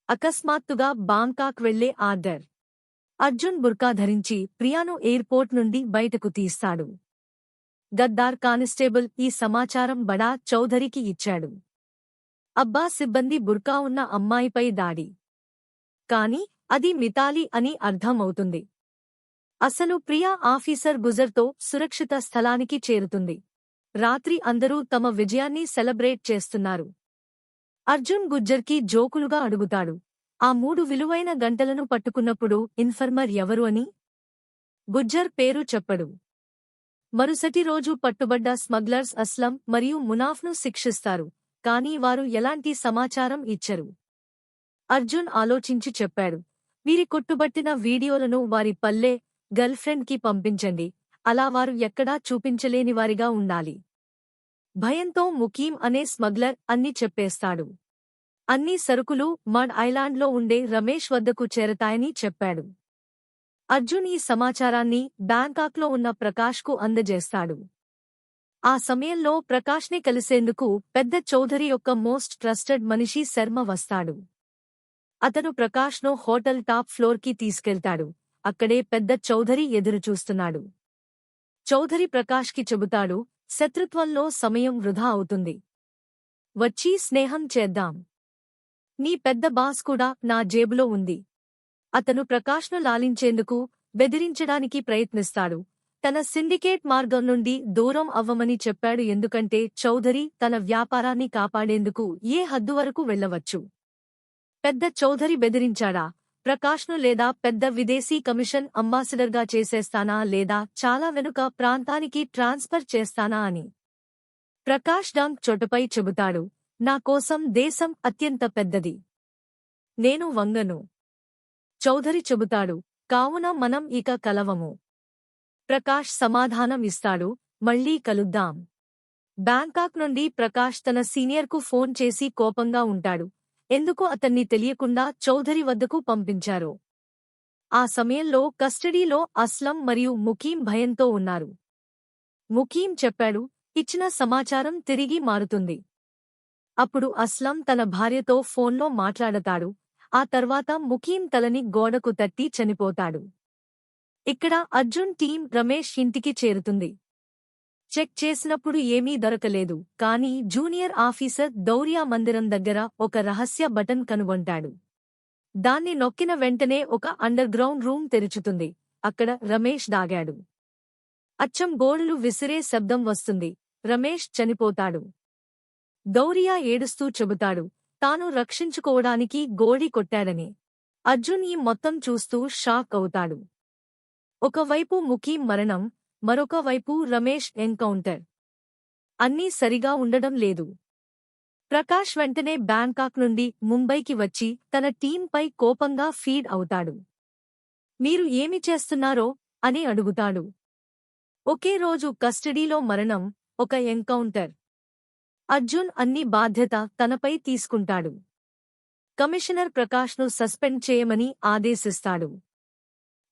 అకస్మాత్తుగా బాంకాక్ వెళ్లే ఆర్డర్. అర్జున్ బుర్కా ధరించి ప్రియాను ఎయిర్పోర్ట్ నుండి బయటకు తీస్తాడు. గద్దార్ కానిస్టేబుల్ ఈ సమాచారం బడా చౌధరికి ఇచ్చాడు. అబ్బా సిబ్బంది బుర్కా ఉన్న అమ్మాయిపై దాడి. కాని అది మితాలి అని అర్థమవుతుంది. అసలు ప్రియా ఆఫీసర్ గుజర్తో సురక్షిత స్థలానికి చేరుతుంది. రాత్రి అందరూ తమ విజయాన్ని సెలబ్రేట్ చేస్తున్నారు. అర్జున్ గుజ్జర్కి జోకులుగా అడుగుతాడు, ఆ 3 విలువైన గంటలను పట్టుకున్నప్పుడు ఇన్ఫర్మర్ ఎవరు అని? గుజ్జర్ పేరు చెప్పడు. మరుసటి రోజు పట్టుబడ్డ స్మగ్లర్స్ అస్లం మరియు మునాఫ్ను శిక్షిస్తారు. కానీ వారు ఎలాంటి సమాచారం ఇచ్చరు. అర్జున్ ఆలోచించి చెప్పాడు, వీరి కొట్టుబట్టిన వీడియోలను వారి పల్లె గర్ల్ఫ్రెండ్కి పంపించండి. అలా వారు ఎక్కడా చూపించలేనివారిగా ఉండాలి. భయంతో ముకీం అనే స్మగ్లర్ అన్ని చెప్పేస్తాడు. అన్ని సరుకులు మడ్ ఐలాండ్లో ఉండే రమేష్ వద్దకు చేరతాయని చెప్పాడు. అర్జున్ ఈ సమాచారాన్ని బ్యాంకాక్లో ఉన్న ప్రకాష్కు అందజేస్తాడు. ఆ సమయంలో ప్రకాష్ని కలిసేందుకు పెద్ద చౌధరి యొక్క మోస్ట్ ట్రస్టెడ్ మనిషి శర్మ వస్తాడు. అతను ప్రకాష్ను హోటల్ టాప్ ఫ్లోర్కి తీసుకెళ్తాడు. అక్కడే పెద్ద చౌధరి ఎదురుచూస్తున్నాడు. చౌధరి ప్రకాష్కి చెబుతాడు, శత్రుత్వంలో సమయం వృధా అవుతుంది. వచ్చి స్నేహం చేద్దాం. నీ పెద్ద బాస్ కూడా నా జేబులో ఉంది. అతను ప్రకాష్ను లాలించేందుకు, బెదిరించడానికి ప్రయత్నిస్తాడు. తన సిండికేట్ మార్గం నుండి దూరం అవ్వమని చెప్పాడు. ఎందుకంటే చౌధరి తన వ్యాపారాన్ని కాపాడేందుకు ఏ హద్దు వరకు వెళ్లవచ్చు. పెద్ద చౌధరి బెదిరించాడా? ప్రకాష్ను లేదా పెద్ద విదేశీ కమిషన్ అంబాసిడర్గా చేసేస్తానా లేదా చాలా వెనుక ప్రాంతానికి ట్రాన్స్ఫర్ చేస్తానా అని. ప్రకాష్ డాంగ్ చోటపై చెబుతాడు, నా కోసం దేశం అత్యంత పెద్దది. నేను వంగను. చౌధరి చెబుతాడు, కావున మనం ఇక కలవము. ప్రకాష్ సమాధానం ఇస్తాడు, మళ్ళీ కలుద్దాం. బ్యాంకాక్ నుండి ప్రకాష్ తన సీనియర్కు ఫోన్ చేసి కోపంగా ఉంటాడు. ఎందుకు అతన్ని తెలియకుండా చౌధరి వద్దకు పంపించారో. ఆ సమయంలో కస్టడీలో అస్లం మరియు ముకీం భయంతో ఉన్నారు. ముకీం చెప్పాడు, ఇచ్చిన సమాచారం తిరిగి మారుతుంది. అప్పుడు అస్లం తన భార్యతో ఫోన్లో మాట్లాడతాడు. ఆ తర్వాత ముకీం తలని గోడకు తట్టి చనిపోతాడు. ఇక్కడ అర్జున్ టీం రమేష్ ఇంటికి చేరుతుంది. చెక్ చేసినప్పుడు ఏమీ దొరకలేదు. కానీ జూనియర్ ఆఫీసర్ దౌర్య మందిరం దగ్గర ఒక రహస్య బటన్ కనుగొంటాడు. దాన్ని నొక్కిన వెంటనే ఒక అండర్గ్రౌండ్ రూమ్ తెరుచుతుంది. అక్కడ రమేష్ దాగాడు. అచ్చం గోడలు విసిరే శబ్దం వస్తుంది. రమేష్ చనిపోతాడు. దౌర్య ఏడుస్తూ చెబుతాడు, తాను రక్షించుకోవడానికి గోడి కొట్టాడని. అర్జున్ ఈ మొత్తం చూస్తూ షాక్ అవుతాడు. ఒకవైపు ముకీం మరణం, మరొక వైపు రమేష్ ఎన్కౌంటర్. అన్నీ సరిగా ఉండడం లేదు. ప్రకాష్ వెంటనే బ్యాంకాక్ నుండి ముంబైకి వచ్చి తన టీంపై కోపంగా ఫీడ్ అవుతాడు. మీరు ఏమి చేస్తున్నారో అని అడుగుతాడు. ఒకే రోజు కస్టడీలో మరణం, ఒక ఎన్కౌంటర్. అర్జున్ అన్ని బాధ్యత తనపై తీసుకుంటాడు. కమిషనర్ ప్రకాష్ను సస్పెండ్ చేయమని ఆదేశిస్తాడు.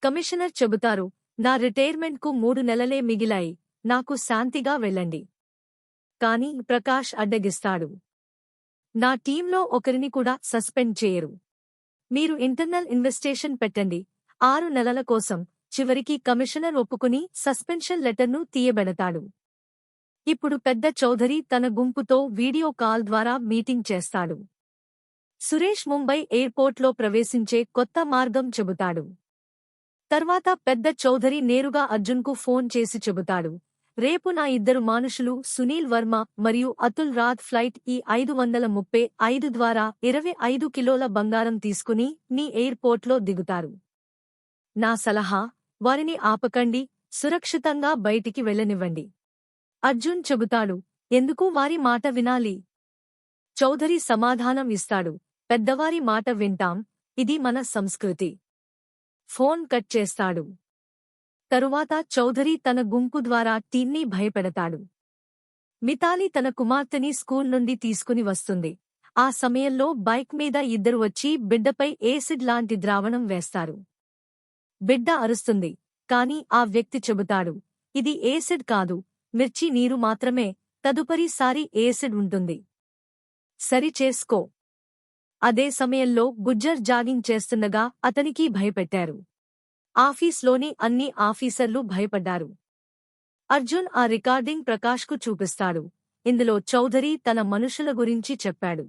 కమిషనర్ చెబుతారు, నా రిటైర్మెంట్కు 3 నెలలే మిగిలాయి, నాకు శాంతిగా వెళ్ళండి. కాని ప్రకాష్ అడ్డగిస్తాడు. నా టీంలో ఒకరిని కూడా సస్పెండ్ చేయరు. మీరు ఇంటర్నల్ ఇన్వెస్టిగేషన్ పెట్టండి. 6 నెలల కోసం. చివరికి కమిషనర్ ఒప్పుకుని సస్పెన్షన్ లెటర్ను తీయబెడతాడు. ఇప్పుడు పెద్ద చౌధరి తన గుంపుతో వీడియో కాల్ ద్వారా మీటింగ్ చేస్తాడు. సురేష్ ముంబై ఎయిర్పోర్ట్లో ప్రవేశించే కొత్త మార్గం చెబుతాడు. తర్వాత పెద్ద చౌధరి నేరుగా అర్జున్కు ఫోన్ చేసి చెబుతాడు, రేపు నా 2 మనుషులు సునీల్ వర్మ మరియు అతుల్ రాథ్ ఫ్లైట్ E535 ద్వారా 25 కిలోల బంగారం తీసుకుని మీ ఎయిర్పోర్ట్లో దిగుతారు. నా సలహా, వారిని ఆపకండి, సురక్షితంగా బయటికి వెళ్ళనివ్వండి. అర్జున్ చెబుతాడు, ఎందుకు వారి మాట వినాలి? చౌధరి సమాధానం ఇస్తాడు, పెద్దవారి మాట వింటాం, ఇది మన సంస్కృతి. ఫోన్ కట్ చేస్తాడు. తరువాత చౌధరి తన గుంపు ద్వారా టీన్ని భయపెడతాడు. మితాలి తన కుమార్తెని స్కూల్ నుండి తీసుకుని వస్తుంది. ఆ సమయంలో బైక్ మీద 2 వచ్చి బిడ్డపై ఏసిడ్ లాంటి ద్రావణం వేస్తారు. బిడ్డ అరుస్తుంది. కాని ఆ వ్యక్తి చెబుతాడు, ఇది ఏసిడ్ కాదు, మిర్చి నీరు మాత్రమే, తదుపరిసారి ఏసిడ్ ఉంటుంది. సరి చేసుకో. అదే సమయంలో గుజ్జర్ జాగింగ్ చేస్తుండగా అతనికి భయపెట్టారు. ఆఫీస్లోని అన్ని ఆఫీసర్లు భయపడ్డారు. అర్జున్ ఆ రికార్డింగ్ ప్రకాష్కు చూపిస్తాడు. ఇందులో చౌధరి తన మనుషుల గురించి చెప్పాడు.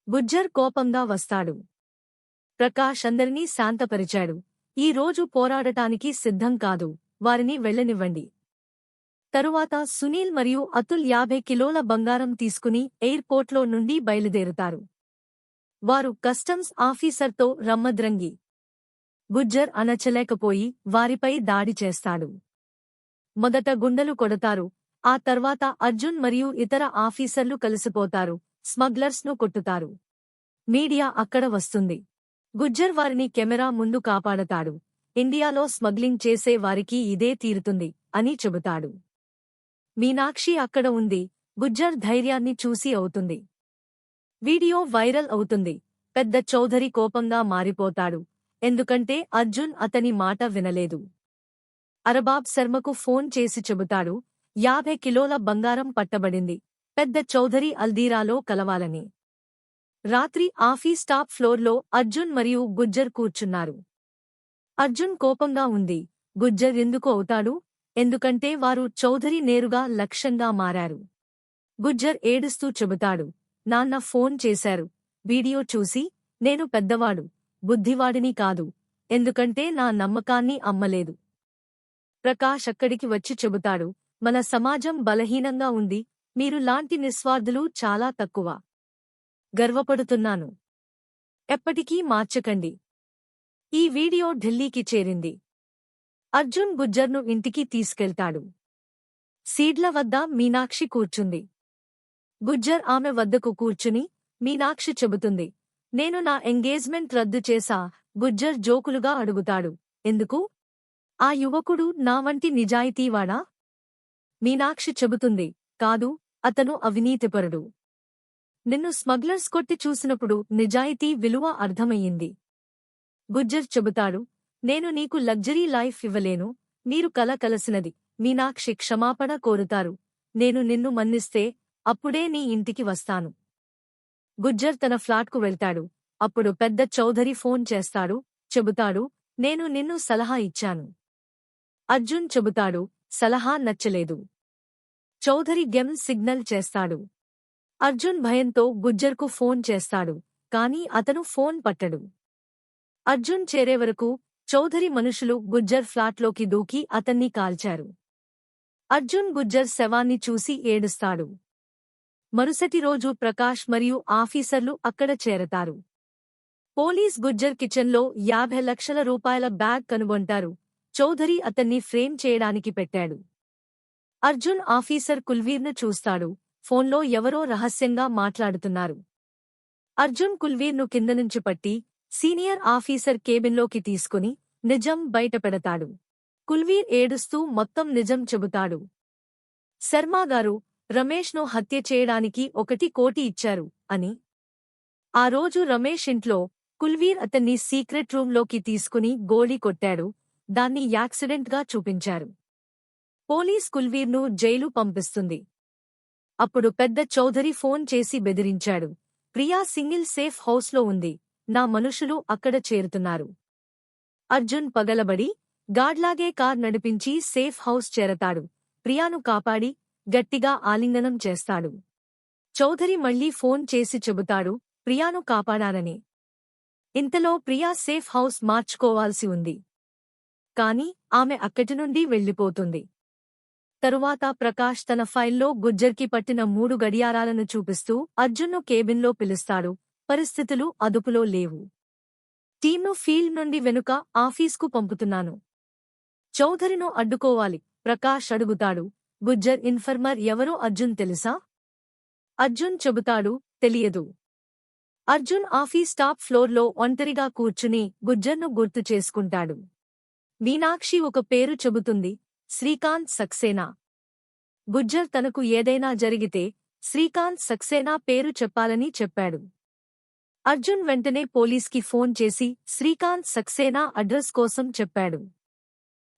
గుజ్జర్ కోపంగా వస్తాడు. ప్రకాష్ అందరినీ శాంతపరిచాడు. ఈ రోజు పోరాడటానికి సిద్ధం కాదు, వారిని వెళ్ళనివ్వండి. తరువాత సునీల్ మరియు అతుల్ 50 కిలోల బంగారం తీసుకుని ఎయిర్పోర్ట్లో నుండి బయలుదేరుతారు. వారు కస్టమ్స్ ఆఫీసర్తో రమ్మద్రంగి. గుజ్జర్ అణచలేకపోయి వారిపై దాడి చేస్తాడు. మొదట గుండెలు కొడతారు. ఆ తర్వాత అర్జున్ మరియు ఇతర ఆఫీసర్లు కలిసిపోతారు. స్మగ్లర్స్ను కొట్టుతారు. మీడియా అక్కడ వస్తుంది. గుజ్జర్ వారిని కెమెరా ముందు కాపాడతాడు. ఇండియాలో స్మగ్లింగ్ చేసే వారికి ఇదే తీరుతుంది అని చెబుతాడు. మీనాక్షి అక్కడ ఉంది. గుజ్జర్ ధైర్యాన్ని చూసి అవుతుంది. వీడియో వైరల్ అవుతుంది. పెద్ద చౌధరి కోపంగా మారిపోతాడు. ఎందుకంటే అర్జున్ అతని మాట వినలేదు. అరబాబ్ శర్మకు ఫోన్ చేసి చెబుతాడు, 50 కిలోల బంగారం పట్టబడింది. పెద్ద చౌధరి అల్దీరాలో కలవాలని. రాత్రి ఆఫీస్ టాప్ ఫ్లోర్లో అర్జున్ మరియు గుజ్జర్ కూర్చున్నారు. అర్జున్ కోపంగా ఉంది. గుజ్జర్ ఎందుకు అవుతాడు? ఎందుకంటే వారు చౌధరి నేరుగా లక్ష్యంగా మారారు. గుజ్జర్ ఏడుస్తూ చెబుతాడు, నాన్న ఫోన్ చేశారు. వీడియో చూసి, నేను పెద్దవాడు, బుద్ధివాడిని కాదు, ఎందుకంటే నా నమ్మకాన్ని అమ్మలేదు. ప్రకాష్ అక్కడికి వచ్చి చెబుతాడు, మన సమాజం బలహీనంగా ఉంది, మీరు లాంటి నిస్వార్థులు చాలా తక్కువ. గర్వపడుతున్నాను. ఎప్పటికీ మార్చకండి. ఈ వీడియో ఢిల్లీకి చేరింది. అర్జున్ గుజ్జర్ను ఇంటికి తీసుకెళ్తాడు. సీడ్ల వద్ద మీనాక్షి కూర్చుంది. గుజ్జర్ ఆమె వద్దకు కూర్చుని, మీనాక్షి చెబుతుంది, నేను నా ఎంగేజ్మెంట్ రద్దు చేశా. గుజ్జర్ జోకులుగా అడుగుతాడు, ఎందుకు? ఆ యువకుడు నా వంటి నిజాయితీవాడా? మీనాక్షి చెబుతుంది, కాదు, అతను అవినీతిపరుడు. నిన్ను స్మగ్లర్స్ కొట్టి చూసినప్పుడు నిజాయితీ విలువ అర్థమయ్యింది. గుజ్జర్ చెబుతాడు, నేను నీకు లగ్జరీ లైఫ్ ఇవ్వలేను, మీరు కలసినది. మీనాక్షి క్షమాపణ కోరుతారు. నేను నిన్ను మన్నిస్తే అప్పుడే నీ ఇంటికి వస్తాను. గుజ్జర్ తన ఫ్లాట్కు వెళ్తాడు. అప్పుడు పెద్ద చౌధరి ఫోన్ చేస్తాడు. చెబుతాడు, నేను నిన్ను సలహా ఇచ్చాను. అర్జున్ చెబుతాడు, సలహా నచ్చలేదు. చౌధరి గెమ్ సిగ్నల్ చేస్తాడు. అర్జున్ భయంతో గుజ్జర్కు ఫోన్ చేస్తాడు, కాని అతను ఫోన్ పట్టడు. అర్జున్ చేరేవరకు చౌధరి మనుషులు గుజ్జర్ ఫ్లాట్లోకి దూకి అతన్ని కాల్చారు. అర్జున్ గుజ్జర్ శవాన్ని చూసి ఏడుస్తాడు. మరుసటి రోజు ప్రకాష్ మరియు ఆఫీసర్లు అక్కడ చేరతారు. పోలీస్ గుజ్జర్ కిచెన్లో 50 లక్షల రూపాయల బ్యాగ్ కనుగొంటారు. చౌధరి అతన్ని ఫ్రేమ్ చేయడానికి పెట్టాడు. అర్జున్ ఆఫీసర్ కుల్వీర్ను చూస్తాడు. ఫోన్లో ఎవరో రహస్యంగా మాట్లాడుతున్నారు. అర్జున్ కుల్వీర్ను కిందనుంచి పట్టి సీనియర్ ఆఫీసర్ కేబిన్లోకి తీసుకుని నిజం బయటపెడతాడు. కుల్వీర్ ఏడుస్తూ మొత్తం నిజం చెబుతాడు. శర్మాగారు రమేష్ను హత్య చేయడానికి 1 కోటి ఇచ్చారు అని. ఆ రోజు రమేష్ ఇంట్లో కుల్వీర్ అతన్ని సీక్రెట్ రూంలోకి తీసుకుని గోళీ కొట్టాడు. దాన్ని యాక్సిడెంట్గా చూపించారు. పోలీస్ కుల్వీర్ను జైలు పంపిస్తుంది. అప్పుడు పెద్ద చౌధరి ఫోన్ చేసి బెదిరించాడు. ప్రియా సింగిల్ సేఫ్ హౌస్లో ఉంది. నా మనుషులు అక్కడ చేరుతున్నారు. అర్జున్ పగలబడి గాడ్లాగే కార్ నడిపించి సేఫ్ హౌస్ చేరతాడు. ప్రియాను కాపాడి గట్టిగా ఆలింగనం చేస్తాడు. చౌధరి మళ్లీ ఫోన్ చేసి చెబుతాడు, ప్రియాను కాపాడానని. ఇంతలో ప్రియా సేఫ్ హౌస్ మార్చుకోవాల్సి ఉంది. కాని ఆమె అక్కడినుండి వెళ్లిపోతుంది. తరువాత ప్రకాష్ తన ఫైల్లో గుజ్జర్కి పట్టిన 3 గడియారాలను చూపిస్తూ అర్జున్ను కేబిన్లో పిలుస్తాడు. పరిస్థితులు అదుపులో లేవు. టీమ్ను ఫీల్డ్ నుండి వెనుక ఆఫీస్కు పంపుతున్నాను. చౌధరిను అడ్డుకోవాలి. ప్రకాష్ అడుగుతాడు, గుజ్జర్ ఇన్ఫర్మర్ ఎవరో అర్జున్ తెలుసా? అర్జున్ చెబుతాడు, తెలియదు. అర్జున్ ఆఫీస్ టాప్ ఫ్లోర్లో ఒంటరిగా కూర్చుని గుజ్జర్ను గుర్తు చేసుకుంటాడు. మీనాక్షి ఒక పేరు చెబుతుంది, శ్రీకాంత్ సక్సేనా. గుజ్జర్ తనకు ఏదైనా జరిగితే శ్రీకాంత్ సక్సేనా పేరు చెప్పాలని చెప్పాడు. అర్జున్ వెంటనే పోలీస్కి ఫోన్ చేసి శ్రీకాంత్ సక్సేనా అడ్రస్ కోసం చెప్పాడు.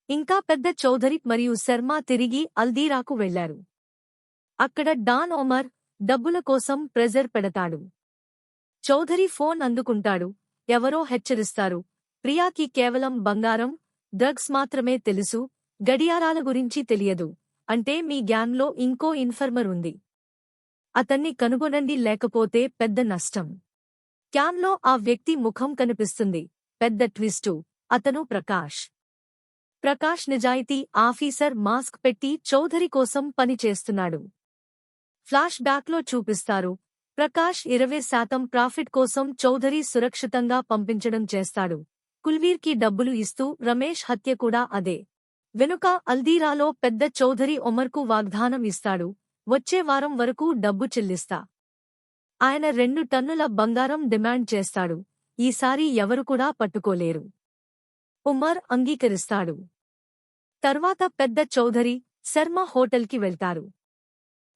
ఇంకా పెద్ద చౌధరి మరియు శర్మ తిరిగి అల్దీరాకు వెళ్లారు. అక్కడ డాన్ ఒమర్ డబ్బుల కోసం ప్రెజర్ పెడతాడు. చౌధరి ఫోన్ అందుకుంటాడు. ఎవరో హెచ్చరిస్తారు, ప్రియాకి కేవలం బంగారం, డ్రగ్స్ మాత్రమే తెలుసు, గడియారాల గురించి తెలియదు. అంటే మీ గ్యాంగ్లో ఇంకో ఇన్ఫర్మర్ ఉంది. అతన్ని కనుగొనండి, లేకపోతే పెద్ద నష్టం. క్యామ్లో ఆ వ్యక్తి ముఖం కనిపిస్తుంది. పెద్ద ట్విస్టు, అతను ప్రకాష్. ప్రకాష్ నిజాయితీ ఆఫీసర్ మాస్క్ పెట్టి చౌధరి కోసం పని చేస్తున్నాడు. ఫ్లాష్ బ్యాక్లో చూపిస్తారు, ప్రకాష్ 20% ప్రాఫిట్ కోసం చౌధరి సురక్షితంగా పంపించడం చేస్తాడు. కుల్వీర్కి డబ్బులు ఇస్తూ రమేష్ హత్య కూడా అదే. వెనుక అల్దీరాలో పెద్ద చౌధరి ఒమర్కు వాగ్దానం ఇస్తాడు, వచ్చే వారం వరకు డబ్బు చెల్లిస్తా. ఆయన 2 టన్నుల బంగారం డిమాండ్ చేస్తాడు. ఈసారి ఎవరు కూడా పట్టుకోలేరు. ఉమర్ అంగీకరిస్తాడు. తర్వాత పెద్ద చౌధరి, శర్మ హోటల్కి వెళ్తారు.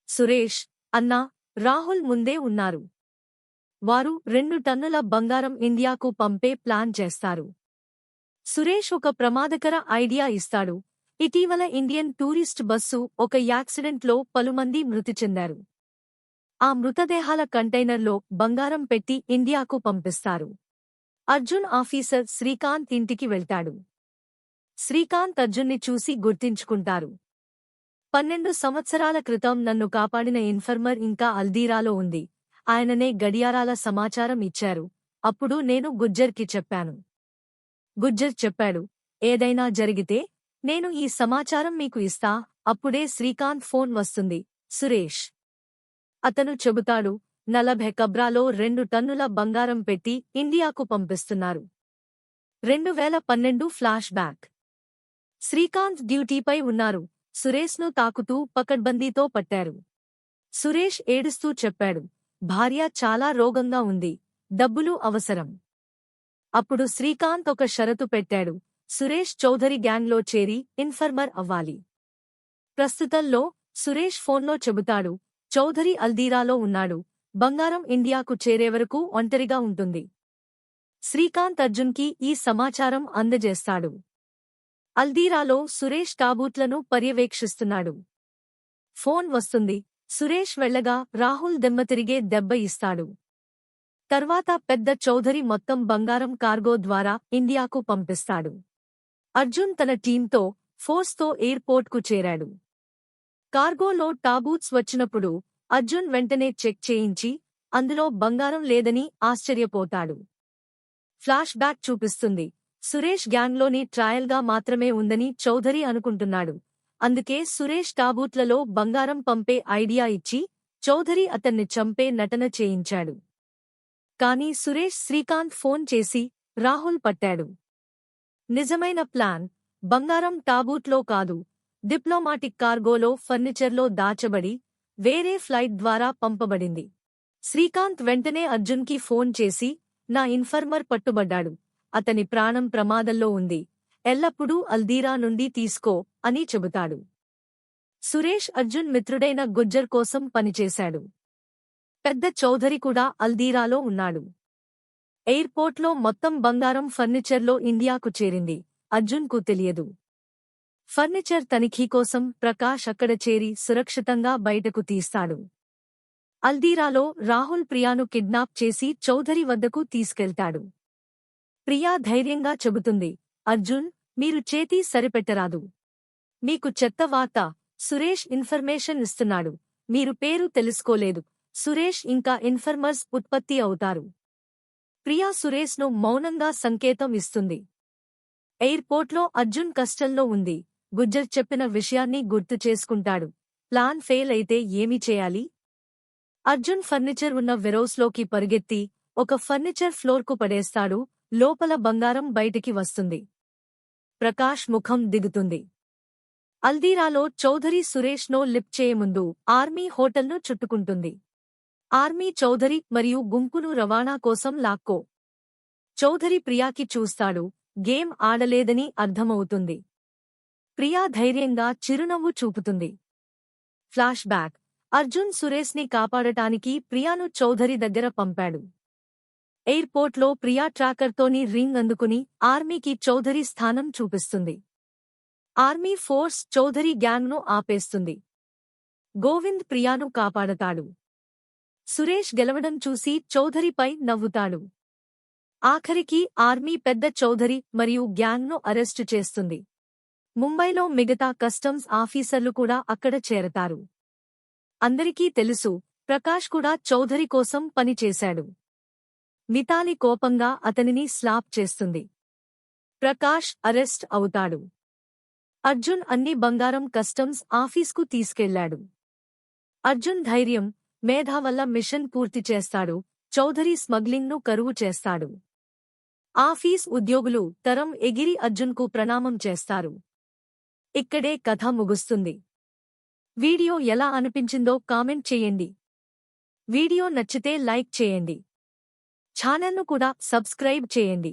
సురేష్, అన్నా, రాహుల్ ముందే ఉన్నారు. వారు 2 టన్నుల బంగారం ఇండియాకు పంపే ప్లాన్ చేస్తారు. సురేష్ ఒక ప్రమాదకర ఐడియా ఇస్తాడు. ఇటీవల ఇండియన్ టూరిస్ట్ బస్సు ఒక యాక్సిడెంట్లో పలుమంది మృతి చెందారు. ఆ మృతదేహాల కంటైనర్లో బంగారం పెట్టి ఇండియాకు పంపిస్తారు. అర్జున్ ఆఫీసర్ శ్రీకాంత్ ఇంటికి వెళ్తాడు. శ్రీకాంత్ అర్జున్ని చూసి గుర్తించుకుంటారు. 12 సంవత్సరాల క్రితం నన్ను కాపాడిన ఇన్ఫర్మర్ ఇంకా అల్దీరాలో ఉంది. ఆయననే గడియారాల సమాచారం ఇచ్చారు. అప్పుడు నేను గుజ్జర్కి చెప్పాను. గుజ్జర్ చెప్పాడు, ఏదైనా జరిగితే నేను ఈ సమాచారం మీకు ఇస్తా. అప్పుడే శ్రీకాంత్ ఫోన్ వస్తుంది. సురేష్. అతను చెబుతాడు, 40 కబ్రాలో 2 టన్నుల బంగారం పెట్టి ఇండియాకు పంపిస్తున్నారు. 2012 ఫ్లాష్ బ్యాక్. శ్రీకాంత్ డ్యూటీపై ఉన్నారు. సురేష్ను తాకుతూ పకడ్బందీతో పట్టారు. సురేష్ ఏడుస్తూ చెప్పాడు, భార్య చాలా రోగంగా ఉంది, డబ్బులు అవసరం. అప్పుడు శ్రీకాంత్ ఒక షరతు పెట్టాడు, సురేష్ చౌధరి గ్యాంగ్లో చేరి ఇన్ఫర్మర్ అవ్వాలి. ప్రస్తుతంలో సురేష్ ఫోన్లో చెబుతాడు, చౌధరి అల్దీరాలో ఉన్నాడు, బంగారం ఇండియాకు చేరేవరకు ఒంటరిగా ఉంటుంది. శ్రీకాంత్ అర్జున్కి ఈ సమాచారం అందజేస్తాడు. అల్దీరాలో సురేష్ టాబూట్లను పర్యవేక్షిస్తున్నాడు. ఫోన్ వస్తుంది. సురేష్ వెళ్లగా రాహుల్ దెమ్మతిరిగే దెబ్బ ఇస్తాడు. తర్వాత పెద్ద చౌధరి మొత్తం బంగారం కార్గో ద్వారా ఇండియాకు పంపిస్తాడు. అర్జున్ తన టీంతో ఫోర్స్తో ఎయిర్పోర్ట్కు చేరాడు. కార్గోలో టాబూట్స్ వచ్చినప్పుడు అర్జున్ వెంటనే చెక్ చేయించి అందులో బంగారం లేదని ఆశ్చర్యపోతాడు. ఫ్లాష్ బ్యాక్ చూపిస్తుంది. సురేష్ గ్యాంగ్లోని ట్రయల్గా మాత్రమే ఉందని చౌధరి అనుకుంటున్నాడు. అందుకే సురేష్ టాబూట్లలో బంగారం పంపే ఐడియా ఇచ్చి చౌధరి అతన్ని చంపే నటన చేయించాడు. కానీ సురేష్ శ్రీకాంత్ ఫోన్ చేసి రాహుల్ పట్టాడు. నిజమైన ప్లాన్ బంగారం టాబూట్లో కాదు, డిప్లొమాటిక్ కార్గోలో ఫర్నిచర్లో దాచబడి వేరే ఫ్లైట్ ద్వారా పంపబడింది. శ్రీకాంత్ వెంటనే అర్జున్కి ఫోన్ చేసి, నా ఇన్ఫర్మర్ పట్టుబడ్డాడు, అతని ప్రాణం ప్రమాదంలో ఉంది, ఎల్లప్పుడూ అల్దీరా నుండి తీసుకో అని చెబుతాడు. సురేష్ అర్జున్ మిత్రుడైన గుజ్జర్ కోసం పనిచేశాడు. పెద్ద చౌధరి కూడా అల్దీరాలో ఉన్నాడు. ఎయిర్పోర్ట్లో మొత్తం బంగారం ఫర్నిచర్లో ఇండియాకు చేరింది. అర్జున్కు తెలియదు. ఫర్నిచర్ తనిఖీ కోసం ప్రకాష్ అక్కడ చేరి సురక్షితంగా బయటకు తీస్తాడు. అల్దీరాలో రాహుల్ ప్రియాను కిడ్నాప్ చేసి చౌధరి వద్దకు తీసుకెళ్తాడు. ప్రియా ధైర్యంగా చెబుతుంది, అర్జున్, మీరు చేతి సరిపెట్టరాదు. మీకు చెత్త వార్త, సురేష్ ఇన్ఫర్మేషన్ ఇస్తున్నాడు, మీరు పేరు తెలుసుకోలేదు, సురేష్ ఇంకా ఇన్ఫర్మర్స్ ఉత్పత్తి అవుతారు. ప్రియా సురేష్ను మౌనంగా సంకేతం ఇస్తుంది. ఎయిర్పోర్ట్లో అర్జున్ కష్టంలో ఉంది. గుజ్జర్ చెప్పిన విషయాన్ని గుర్తు చేసుకుంటాడు. ప్లాన్ ఫెయిల్ అయితే ఏమి చేయాలి? అర్జున్ ఫర్నిచర్ ఉన్న వెరోస్లోకి పరుగెత్తి ఒక ఫర్నిచర్ ఫ్లోర్కు పడేస్తాడు. లోపల బంగారం బయటికి వస్తుంది. ప్రకాష్ ముఖం దిగుతుంది. అల్దీరాలో చౌధరి సురేష్నో లిఫ్ట్ చేయముందు ఆర్మీ హోటల్ను చుట్టుకుంటుంది. ఆర్మీ చౌధరి మరియు గుంపును రవాణా కోసం లాక్కో. చౌధరి ప్రియాకి చూస్తాడు. గేమ్ ఆడలేదని అర్థమవుతుంది. ప్రియా ధైర్యంగా చిరునవ్వు చూపుతుంది. Flash back. అర్జున్ సురేష్ని కాపాడటానికి ప్రియాను చౌధరి దగ్గర పంపాడు. ఎయిర్పోర్ట్లో ప్రియా ట్రాకర్తోని రింగ్ అందుకుని ఆర్మీకి చౌధరి స్థానం చూపిస్తుంది. ఆర్మీ ఫోర్స్ చౌధరి గ్యాంగ్ను ఆపేస్తుంది. గోవింద్ ప్రియాను కాపాడతాడు. సురేష్ గెలవడం చూసి చౌధరిపై నవ్వుతాడు. ఆఖరికి ఆర్మీ పెద్ద చౌధరి మరియు గ్యాంగ్ను అరెస్టు చేస్తుంది. ముంబైలో మిగతా కస్టమ్స్ ఆఫీసర్లు కూడా అక్కడ చేరతారు. అందరికీ తెలుసు, ప్రకాష్ కూడా చౌధరి కోసం పనిచేశాడు. మితాలి కోపంగా అతనిని స్లాప్ చేస్తుంది. ప్రకాష్ అరెస్ట్ అవుతాడు. అర్జున్ అన్ని బంగారం కస్టమ్స్ ఆఫీస్కు తీసుకెళ్లాడు. అర్జున్ ధైర్యం, మేధా వల్ల మిషన్ పూర్తి చేస్తాడు. చౌధరి స్మగ్లింగ్ను కరువు చేస్తాడు. ఆఫీస్ ఉద్యోగులు తరం ఎగిరి అర్జున్కు ప్రణామం చేస్తారు. ఇక్కడే కథ ముగుస్తుంది. వీడియో ఎలా అనిపించిందో కామెంట్ చేయండి. వీడియో నచ్చితే లైక్ చేయండి. ఛానల్ను కూడా సబ్స్క్రైబ్ చేయండి.